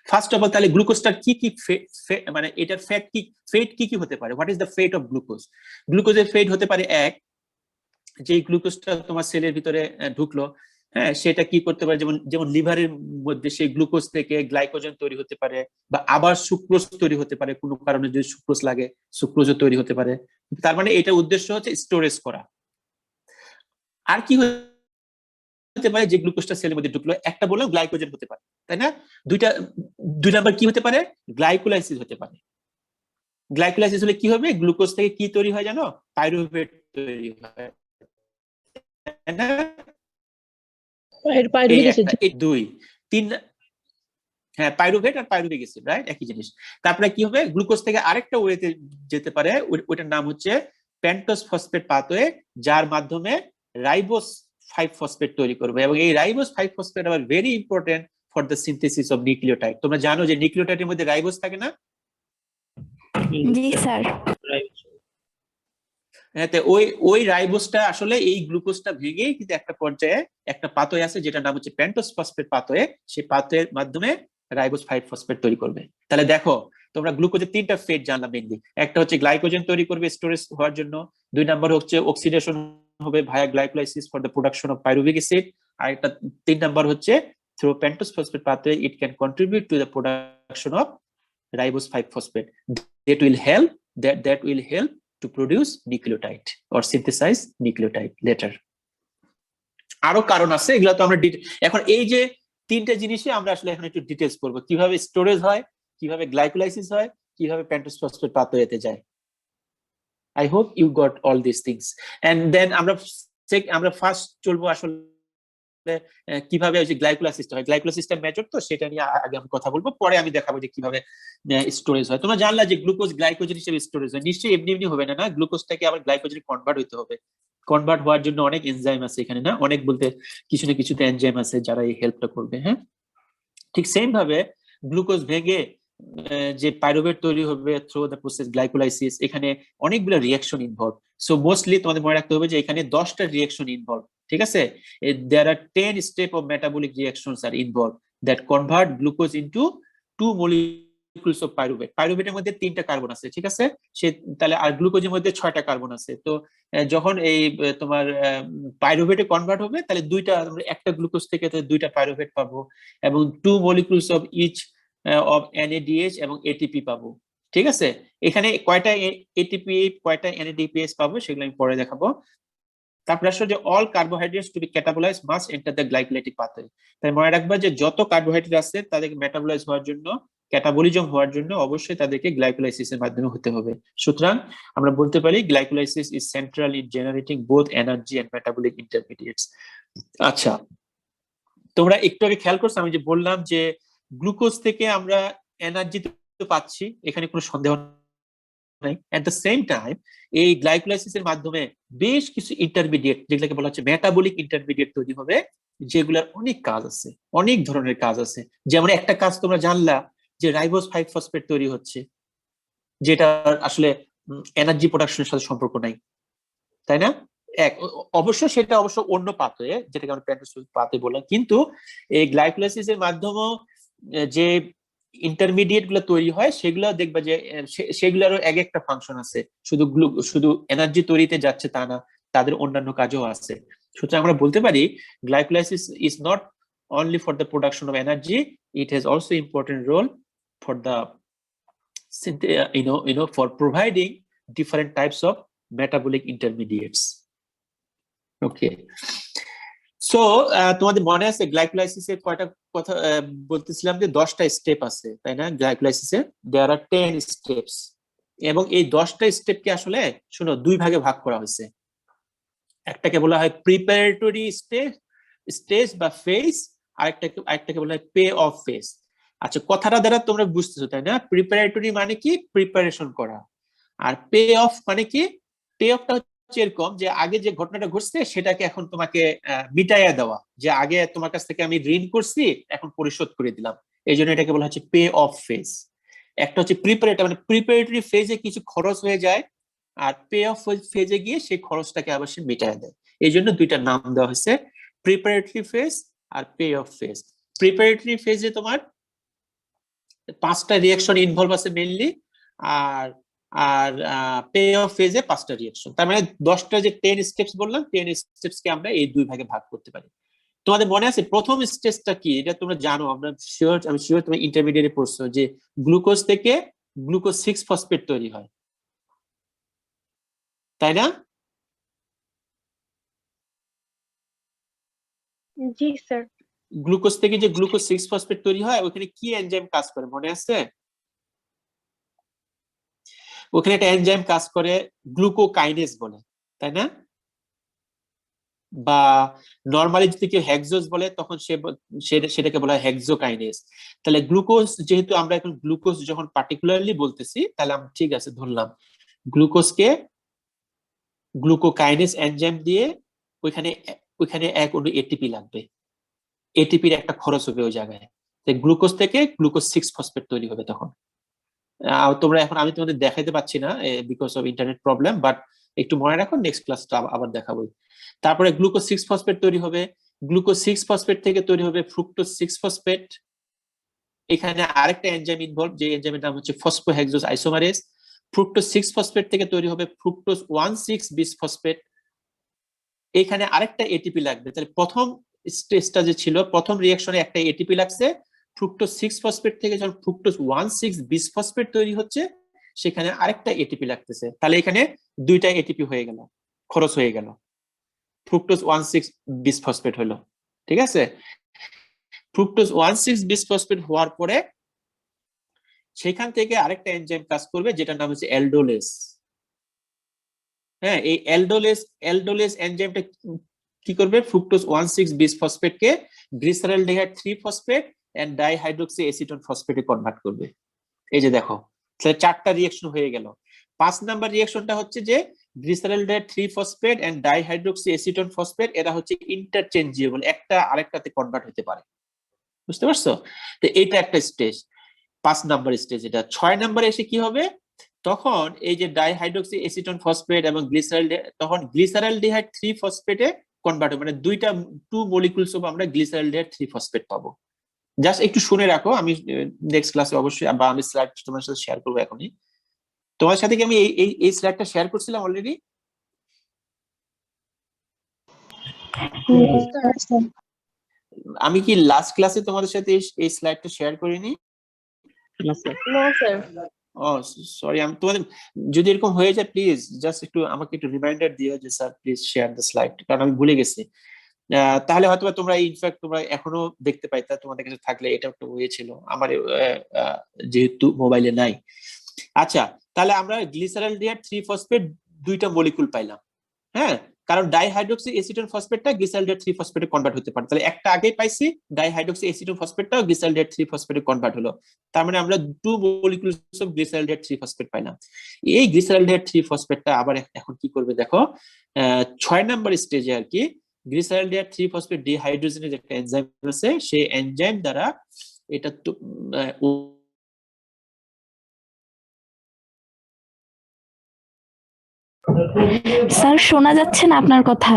[SPEAKER 1] ফার্স্ট অফ অল তাহলে গ্লুকোজটার কি কি মানে এটার ফেট কি হতে পারে, what is the fate of glucose? গ্লুকোজের ফেট হতে পারে এক, যে গ্লুকোজটা তোমার সেলের ভিতরে ঢুকলো, হ্যাঁ, সেটা কি করতে পারে, যেমন লিভারের মধ্যে সেই গ্লুকোজ থেকে গ্লাইকোজেন তৈরি হতে পারে, বা আবার সুক্রোজ তৈরি হতে পারে, কোনো কারণে যদি সুক্রোজ লাগে সুক্রোজও তৈরি হতে পারে। তার মানে এটা উদ্দেশ্য হচ্ছে স্টোরেজ করা। আর কি হতে পারে যে গ্লুকোজটা সেলের মধ্যে ঢুকলো, একটা বললাম গ্লাইকোজেন হতে পারে, তাই না? দুই নাম্বার কি হতে পারে, গ্লাইকোলাইসিস হতে পারে। গ্লাইকোলাইসিস হলে কি হবে, গ্লুকোজ থেকে কি তৈরি হয় জানো, পাইরুভেট তৈরি হয়, তাই না? দুই তিন, হ্যাঁ, পাইরুভেট আর পাইরুভিক অ্যাসিড, রাইট, একই জিনিস। তারপরে কি হবে, গ্লুকোজ থেকে আরেকটা ওয়েতে যেতে পারে, ওইটার নাম হচ্ছে পেন্টোজ ফসফেট পাথওয়ে, যার মাধ্যমে রাইবোস 5 ফসফেট তৈরি করবে। এবং এই রাইবোস 5 ফসফেট আবার very important for the synthesis of nucleotide. তোমরা জানো যে নিউক্লিওটাইডের মধ্যে রাইবোস থাকে না?
[SPEAKER 4] জি স্যার।
[SPEAKER 1] হ্যাঁ, ওই রাইবোসটা আসলে এই গ্লুকোজটা ভেঙেই কিন্তু একটা পর্যায়ে একটা পাথওয়ে আছে যেটা নাম হচ্ছে পেন্টোজ ফসফেট পাথওয়ে, সেই পাথওয়ের মাধ্যমে রাইবোস 5 ফসফেট তৈরি করবে। তাহলে দেখো তোমরা গ্লুকোজের তিনটা ফেট জানলাম মেইনলি। একটা হচ্ছে গ্লাইকোজেন তৈরি করবে স্টোরেজ হওয়ার জন্য, দুই নাম্বার হচ্ছে অক্সিডেশন হবে via glycolysis for the production of pyruvic acid, আর একটা তিন নাম্বার হচ্ছে through pentose phosphate pathway it can contribute to the production of ribose 5 phosphate that will help to produce nucleotide or synthesize nucleotide later. আরো কারণ আছে, এগুলো তো আমরা এখন এই যে তিনটা জিনিসই আমরা আসলে এখন একটু ডিটেইলস করব, কিভাবে স্টোরেজ হয়, কিভাবে গ্লাইকোলাইসিস হয়, কিভাবে পেন্টোজ ফসফেট পাথওয়েতে যায়। I hope you got all these things. And then আমরা ফার্স্ট চলবো আসলে কিভাবে ওই যে গ্লাইকোলাইসিসটা হয়। গ্লাইকোলাইসিসটা মেজর, তো সেটা নিয়ে আগে আমি কথা বলবো, পরে আমি দেখাবো যে কিভাবে স্টোরেজ হয়। তোমরা জানলা যে গ্লুকোজ গ্লাইকোজেন হিসেবে স্টোরেজ হয়, নিশ্চয়ই এমনি হবে না, গ্লুকোজটাকে আবার গ্লাইকোজেনে কনভার্ট হতে হবে। কনভার্ট হওয়ার জন্য অনেক এনজাইম আছে এখানে, না অনেক বলতে কিছু না কিছুতে এনজাইম আছে যারা এই হেল্পটা করবে। হ্যাঁ, ঠিক সেম ভাবে গ্লুকোজ ভেঙে যে পাইরুভেট তৈরি হবে থ্রু দ্য প্রসেস গ্লাইকোলাইসিস, এখানে অনেকগুলো রিঅ্যাকশন ইনভলভ। সো মোস্টলি তোমাদের মনে রাখতে হবে যে এখানে 10টা রিঅ্যাকশন ইনভলভ, ঠিক আছে? There are 10 steps of metabolic reactions are involved that convert glucose into 2 molecules of pyruvate. পাইরুভেটের মধ্যে 3টা কার্বন আছে, ঠিক আছে? তাহলে আর গ্লুকোজের মধ্যে 6টা কার্বন আছে। তো যখন এই তোমার পাইরুভেটে কনভার্ট হবে, তাহলে একটা গ্লুকোজ থেকে 2টা পাইরুভেট পাবো, এবং 2 molecules of each of NADH এবং ATP পাবো, ঠিক আছে? এখানে কয়টা ATP কয়টা NADPH পাবো সেগুলো আমি পরে দেখাবো। তারপরে আসলে যে all carbohydrates to be catabolised must enter the glycolytic pathway. তাই মনে রাখবা যে যত কার্বোহাইড্রেট আছে তাদেরকে মেটাবলাইজ হওয়ার জন্য, ক্যাটাবলিজম হওয়ার জন্য অবশ্যই তাদেরকে গ্লাইকোলাইসিসের মাধ্যমে হতে হবে। সুতরাং আমরা বলতে পারি glycolysis is central in generating both energy and metabolic intermediates. আচ্ছা, তোমরা একটু আগে খেয়াল করছো আমি যে বললাম যে গ্লুকোজ থেকে আমরা এনার্জি তো পাচ্ছি, এখানে কোনো সন্দেহ নাই। এট দ্য সেম টাইম এই গ্লাইকোলাইসিসের মাধ্যমে বেশ কিছু ইন্টারমিডিয়েট, যেগুলোকে বলা হচ্ছে মেটাবলিক ইন্টারমিডিয়েট তৈরি হবে, যেগুলোর অনেক কাজ আছে, অনেক ধরনের কাজ আছে। যেমন একটা কাজ তোমরা জানলা যে রাইবোস 5 ফসফেট তৈরি হচ্ছে, যেটা আসলে এনার্জি প্রোডাকশনের সাথে সম্পর্ক নাই, তাই না? সেটা অবশ্য অন্য পাথওয়ে, যেটাকে আমরা পেন্টোজ পাথওয়ে বললাম, কিন্তু এই গ্লাইকোলাইসিসের মাধ্যমে যে ইন্টারমিডিয়েট গুলো তৈরি হয় সেগুলো দেখবা যে সেগুলোরও এক একটা ফাংশন আছে, শুধু এনার্জি তৈরিতে যাচ্ছে তা না, তাদের অন্যান্য কাজও আছে। সুতরাং আমরা বলতে পারি glycolysis is not only for the production of energy, it has also important role for the for providing different types of metabolic intermediates. Okay, so তোমাদের মনে আছে গ্লাইকোলাইসিসের কয়টা কথা বলতেছিলাম যে 10টা স্টেপ আছে, তাই না? গ্লাইকোলাইসিসে there are 10 steps, এবং এই 10টা স্টেপকে আসলে শোনো দুই ভাগে ভাগ করা হয়েছে।
[SPEAKER 10] একটাকে বলা হয় প্রিপারেটরি স্টেজ বা ফেজ, আরেকটাকে বলা হয় পে অফ ফেজ। আচ্ছা, কথাটা দ্বারা তোমরা বুঝতেছো তাই না? প্রিপারেটরি মানে কি? প্রিপারেশন করা। আর পে অফ মানে কি? পে অফটা হচ্ছে এরকম যে আগে যে ঘটনাটা ঘটছে সেটাকে এখন তোমাকে মিটাইয়া দেওয়া, যে আগে তোমার কাছ থেকে আমি ঋণ করছি এখন পরিশোধ করে দিলাম, এই জন্য এটাকে বলা হচ্ছে পে অফ ফেজ। একটা হচ্ছে প্রিপারেটরি, মানে প্রিপারেটরি ফেজে কিছু খরচ হয়ে যায়, আর পে অফ ফেজে গিয়ে সেই খরচটাকে আবার সে মিটাইয়া দেয়, এই জন্য দুইটা নাম দেওয়া হয়েছে, প্রিপারেটরি ফেজ আর পে অফ ফেজ। প্রিপারেটরি ফেজে তোমার 5টা রিঅ্যাকশন ইনভলভ আছে মেইনলি, আর আর পে অফ ফেজে 5টা রিঅ্যাকশন। তার মানে 10টা যে 10 স্টেপস বললাম, 10 স্টেপস কে আমরা এই দুই ভাগে ভাগ করতে পারি। তোমাদের মনে আছে প্রথম স্টেজটা কি? এটা তোমরা জানো, আমি শিওর তুমি ইন্টারমিডিয়েটে পড়ছো যে গ্লুকোজ থেকে গ্লুকোজ 6 ফসফেট তৈরি হয়, তাই না?
[SPEAKER 3] জি স্যার।
[SPEAKER 10] গ্লুকোজ থেকে যে গ্লুকোজ 6 ফসফেট তৈরি হয় ওখানে কি এনজাইম কাজ করে মনে আছে? ওখানে একটা এনজাইম কাজ করে গ্লুকোকাইনেজ বলে, তাই না? বা নরমালি যদি কেউ হেক্সোজ বলে তখন সেটাকে বলা হয় হেক্সোকাইনেজ। তাহলে গ্লুকোজ, যেহেতু আমরা এখন গ্লুকোজ যখন পার্টিকুলারলি বলতেছি, তাহলে আমরা ঠিক আছে ধরলাম গ্লুকোজকে গ্লুকোকাইনেজ এনজাইম দিয়ে ওইখানে এক অণু এটিপি লাগবে, এটিপির একটা খরচ হবে ওই জায়গায়, গ্লুকোজ থেকে গ্লুকোজ 6 ফসফেট তৈরি হবে তখন। তোমরা এখন, আমি তোমাদের দেখাইতে পাচ্ছি না because of internet problem, but একটু মনে রাখো, নেক্সট ক্লাসটা আবার দেখাবো। তারপরে গ্লুকোজ 6 ফসফেট তৈরি হবে, গ্লুকোজ 6 ফসফেট থেকে তৈরি হবে ফ্রুক্টোজ 6 ফসফেট। এখানে আরেকটা এনজাইম ইনভলভ, যে এনজাইমের নাম হচ্ছে ফসফোহেক্সোজ আইসোমারেজ। ফ্রুক্টোজ 6 ফসফেট থেকে তৈরি হবে ফ্রুক্টোজ 1,6 বিসফসফেট। এখানে আরেকটা এটিপি লাগবে, তাহলে প্রথম স্টেজটা যে ছিল, প্রথম রিঅ্যাকশনে একটা এটিপি লাগছে, ফ্রুক্টোজ 6 ফসফেট থেকে যখন ফ্রুক্টোজ 1,6 বিসফসফেট তৈরি হচ্ছে সেখানে আরেকটা এটিপি লাগতেছে, তাহলে এখানে দুইটা এটিপি হয়ে গেল, খরচ হয়ে গেল, ফ্রুক্টোজ 1,6 বিসফসফেট হলো। ঠিক আছে, ফ্রুক্টোজ 1,6 বিসফসফেট হওয়ার পরে সেখান থেকে আরেকটা এনজাইম কাজ করবে যেটার নাম হচ্ছে অ্যালডোলেস। হ্যাঁ, এই অ্যালডোলেস এনজাইমটা কি করবে? ফ্রুক্টোজ 1,6 বিসফসফেটকে glyceraldehyde 3 phosphate and dihydroxy acetone ফসফেটে কনভার্ট করবে। এই যে দেখো, তাহলে 4টা রিঅ্যাকশন হয়ে গেল। 5 নাম্বার রিঅ্যাকশনটা হচ্ছে যে glyceraldehyde 3 phosphate and dihydroxy acetone phosphate, এরা হচ্ছে ইন্টারচেঞ্জেবল, একটা আরেকটাতে কনভার্ট হতে পারে। বুঝতে পারছো? তো এটা একটা স্টেজ, 5 নাম্বার স্টেজ। এটা 6 নাম্বারে এসে কি হবে? তখন এই যে ডাইহাইড্রোক্সি এসিটোন ফসফেট এবং তখন গ্লিসারলডিহাইড 3 ফসফেটে কনভার্ট হবে, মানে দুইটা 2 মলিকুলস অফ আমরা গ্লিসারলডিহাইড 3 ফসফেট পাবো। জাস্ট একটু শুনে রাখো, আমি নেক্সট ক্লাসে অবশ্যই, বা আমি স্লাইড তোমার সাথে শেয়ার করবো এখনই। তোমার সাথে কি আমি এই স্লাইডটা শেয়ার করছিলাম অলরেডি? আমি কি লাস্ট ক্লাসে তোমাদের সাথে এই স্লাইডটা শেয়ার করিনি?
[SPEAKER 2] না স্যার।
[SPEAKER 9] No, sir.
[SPEAKER 10] ও সরি, আমি তোমাদের, যদি এরকম হয়ে যায় প্লিজ জাস্ট একটু আমাকে একটু রিমাইন্ডার দিও যে sir please share the slide, কারণ আমি ভুলে গেছি। তাহলে হয়তো তোমরা ইনফ্যাক্ট তোমরা এখনো দেখতে পাইতা, তোমাদের কাছে থাকলে এটা একটা হয়েছিল, আমার যেহেতু মোবাইলে নাই। আচ্ছা, তাহলে আমরা গ্লিসারলডিহাইড 3 ফসফেট দুইটা মলিকুল পাইলাম। হ্যাঁ, কারণ ডাইহাইড্রোক্সি এসিটোন ফসফেটটা গ্লিসারলডিহাইড 3 ফসফেটে কনভার্ট হতে পারে, তাহলে একটা আগেই পাইছি, ডাইহাইড্রোক্সি এসিটোন ফসফেটটাও গ্লিসারলডিহাইড 3 ফসফেটে কনভার্ট হলো, তার মানে আমরা 2 মলিকুলস অফ গ্লিসারলডিহাইড 3 ফসফেট পাইলাম। এই গ্লিসারলডিহাইড 3 ফসফেটটা আবার এখন কি করবে দেখো, 6 নাম্বার স্টেজে আর কি, গ্লিসারলডিহাইড 3 ফসফেট ডিহাইড্রোজেনেজ একটা এনজাইম আছে, সেই এনজাইম দ্বারা এটা
[SPEAKER 4] স্যার শোনা যাচ্ছে না আপনার কথা।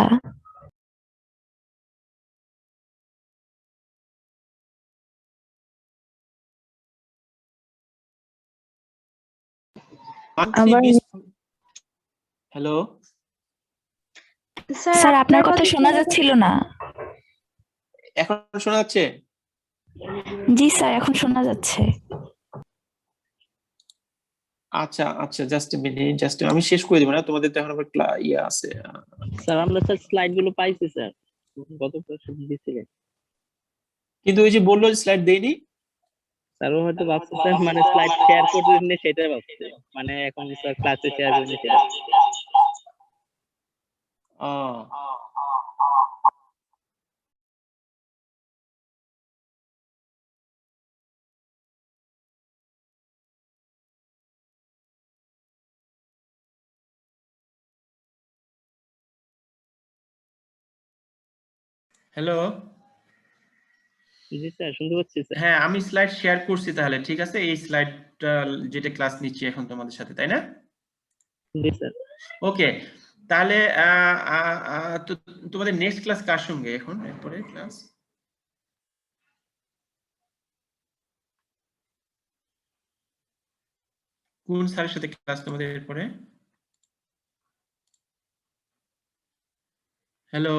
[SPEAKER 10] হ্যালো
[SPEAKER 4] স্যার আপনার কথা শোনা যাচ্ছিল না।
[SPEAKER 10] এখন শোনা যাচ্ছে?
[SPEAKER 4] জি স্যার, এখন শোনা যাচ্ছে।
[SPEAKER 10] আচ্ছা আচ্ছা, জাস্ট এ মিনিট, জাস্ট আমি শেষ করে দেব না, তোমাদের তো এখন আবার ইয়ে আছে।
[SPEAKER 2] স্যার আমরা স্যার স্লাইড গুলো পাইছি স্যার, গত ক্লাসে দিয়েছিলেন।
[SPEAKER 10] কিন্তু ওই যে বললো স্লাইড দেইনি।
[SPEAKER 2] স্যার ও হয়তো ভাবছে স্যার মানে স্লাইড শেয়ার করতে দিন সেটাই ভাবছে, মানে এখন স্যার ক্লাসে শেয়ার করে নিতে।
[SPEAKER 1] হ্যালো,
[SPEAKER 2] জি স্যার, শুনতে পাচ্ছি স্যার।
[SPEAKER 1] হ্যাঁ আমি স্লাইড শেয়ার করছি তাহলে, ঠিক আছে? এই স্লাইডটা যেটা ক্লাস নিচ্ছি এখন তোমাদের সাথে, তাই না?
[SPEAKER 2] জি স্যার।
[SPEAKER 1] ওকে, তাহলে তো তোমাদের নেক্সট ক্লাস কার সঙ্গে এখন এরপরে ক্লাস? কোন স্যারের সাথে ক্লাস তোমাদের এরপরে? হ্যালো,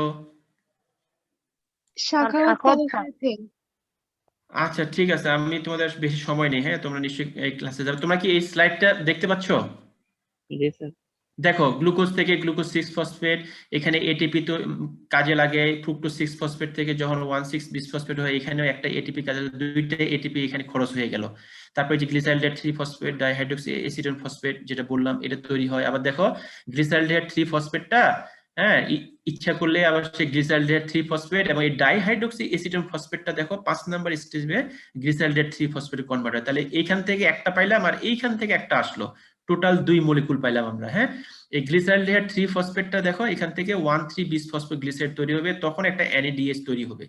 [SPEAKER 3] শাখাওয়াত স্যারের সাথে।
[SPEAKER 1] আচ্ছা ঠিক আছে, আমি তোমাদের বেশি সময় নেই, হ্যাঁ তোমরা নিশ্চয়ই এই ক্লাসে যাবে। তোমরা কি এই স্লাইডটা দেখতে পাচ্ছো?
[SPEAKER 2] জি স্যার।
[SPEAKER 1] দেখো, গ্লুকোজ থেকে গ্লুকোজ 6 ফসফেট, এখানে এটিপি তো কাজে লাগে। ফ্রুক্টোজ 6 ফসফেট থেকে যখন 1,6 বিস ফসফেট হয়, এখানেও একটা এটিপি কাজে লাগে, দুইটা এটিপি এখানে খরচ হয়ে গেল। তারপরে যে glyceraldehyde 3 phosphate dihydroxy acetone phosphate যেটা বললাম, এটা তৈরি হয়। আবার দেখো গ্লিসারলডিহাইড 3 ফসফেটটা, হ্যাঁ ইচ্ছা করলে আবার সেই গ্লিসারলডিহাইড 3 ফসফেট এবং এই ডাইহাইড্রক্সি এসিটোন ফসফেটটা দেখো 5 নাম্বার স্টেজে গ্লিসারলডিহাইড 3 ফসফেটে কনভার্ট হয়। তাহলে এইখান থেকে একটা পাইলাম আর এইখান থেকে একটা আসলো, টোটাল 2 মলিকুল পাইলাম আমরা। হ্যাঁ, এই গ্লিসারলডিহাইড 3 ফসফেটটা দেখো এখান থেকে 1,3 বিস ফসফোগ্লিসারাইড তৈরি হবে, তখন একটা NADH তৈরি হবে।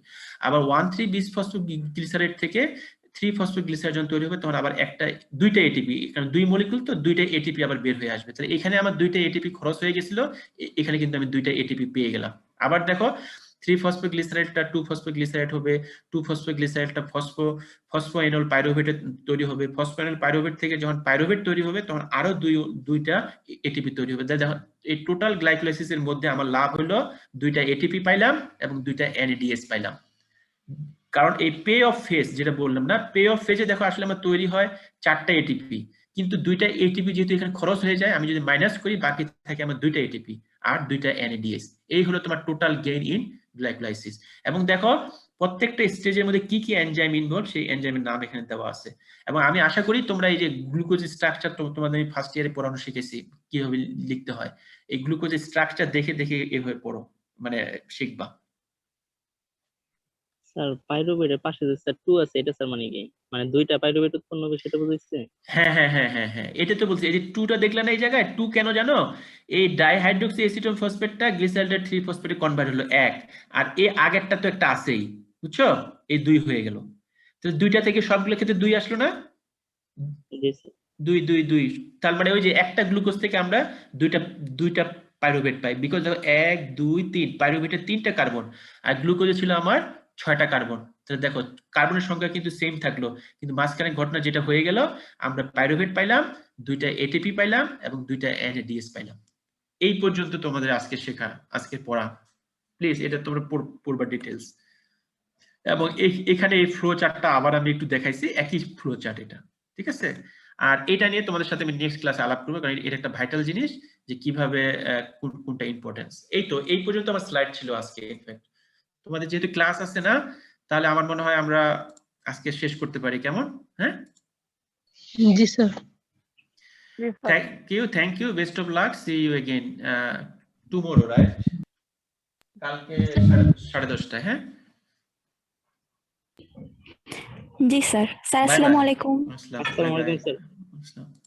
[SPEAKER 1] আবার 1,3 বিস ফসফোগ্লিসারাইড থেকে 3 ফসফোগ্লিসারাইড যখন তৈরি হবে, তখন আবার দুইটা এটিপি, কারণ 2 মলিকুল তো দুইটা এটিপি আবার বের হয়ে আসবে। তাহলে এখানে আমার দুইটা এটিপি খরচ হয়ে গেছিল, এখানে কিন্তু আমি দুইটা এটিপি পেয়ে গেলাম। আবার দেখো 3 ফসফোগ্লিসারাইডটা 2 ফসফোগ্লিসারাইড হবে, 2 ফসফোগ্লিসারাইডটা ফসফোএনল পাইরুভেট তৈরি হবে। ফসফোএনল পাইরুভেট থেকে যখন পাইরুভেট তৈরি হবে, তখন আরো দুইটা এটিপি তৈরি হবে। দেখো এই টোটাল গ্লাইকোলাইসিসের মধ্যে আমার লাভ হলো দুইটা এটিপি পাইলাম এবং দুইটা NADH পাইলাম। কারণ এই পে অফ ফেজ যেটা বললাম না, পে অফ ফেজে দেখো আসলে আমার তৈরি হয় 4টা এটিপি, কিন্তু দুইটা এটিপি যেহেতু এখানে খরচ হয়ে যায়, আমি যদি মাইনাস করি বাকি থাকে আমার দুইটা এটিপি আর দুইটা NADH। এই হলো তোমার টোটাল গেইন ইন গ্লাইকোলাইসিস। এবং দেখো প্রত্যেকটা স্টেজের মধ্যে কি কি এনজাইম ইনভলভ, সেই এনজাইমের নাম এখানে দেওয়া আছে। এবং আমি আশা করি তোমরা এই যে গ্লুকোজ স্ট্রাকচার তোমাদের আমি ফার্স্ট ইয়ারে পড়ানো শিখেছি কিভাবে লিখতে হয়, এই গ্লুকোজ স্ট্রাকচার দেখে দেখে এভাবে পড়ো, মানে শিখবা।
[SPEAKER 2] স্যার পাইরুভেটের পাশে যে স্যার 2 আছে, এটা স্যার মানে কি, মানে দুইটা পাইরুভেট উৎপন্ন হবে সেটা বুঝাইছে?
[SPEAKER 1] হ্যাঁ হ্যাঁ হ্যাঁ হ্যাঁ হ্যাঁ, এটা তো বলছি। এই যে 2টা দেখলে না এই জায়গায় 2 কেন জানো? এই ডাইহাইড্রক্সি এসিটোন ফসফেটটা গ্লিসারলডিহাইড 3 ফসফেটে কনভার্ট হলো 1, আর এই আগেরটা তো একটা আছেই, বুঝছো? এই 2 হয়ে গেল। তো দুইটা থেকে সবগুলো ক্ষেত্রে 2 আসলো না?
[SPEAKER 2] জি স্যার।
[SPEAKER 1] 2 2 2, তার মানে ওই যে একটা গ্লুকোজ থেকে আমরা দুইটা পাইরুভেট পাই, বিকজ দেখো 1 2 3 পাইরুভেটের 3টা কার্বন আর গ্লুকোজে ছিল আমার 6টা কার্বন। তাহলে দেখো কার্বনের সংখ্যা কিন্তু সেম থাকলো, কিন্তু মাঝখানে ঘটনা যেটা হয়ে গেল, আমরা পাইরুভেট পাইলাম, দুইটা এটিপি পাইলাম এবং দুইটা NADH পাইলাম। এই পর্যন্ত তোমাদের আজকে শেখা, আজকে পড়া। প্লিজ এটা তোমরা পড়বা ডিটেলস। এবং এখানে এই ফ্লো চার্টটা আবার আমি একটু দেখাইছি, একই ফ্লো চার্ট এটা, ঠিক আছে? আর এটা নিয়ে তোমাদের সাথে আমি নেক্সট ক্লাসে আলাপ করবো, কারণ এটা একটা ভাইটাল জিনিস যে কিভাবে কোনটা ইম্পর্টেন্স। এই পর্যন্ত আমার স্লাইড ছিল আজকে। ইনফ্যাক্ট তোমাদের যেহেতু ক্লাস আছে না, তাহলে আমার মনে হয় আমরা আজকে শেষ করতে পারি, কেমন? হ্যাঁ,
[SPEAKER 7] জি sir.
[SPEAKER 1] Thank you, best of luck, see you again tomorrow, right? কালকে 10:30টায়। হ্যাঁ,
[SPEAKER 4] জি স্যার। স্যার আসসালামু আলাইকুম।
[SPEAKER 1] আসসালামু
[SPEAKER 2] আসসালামু আলাইকুম স্যার।
[SPEAKER 1] আলাইকুম।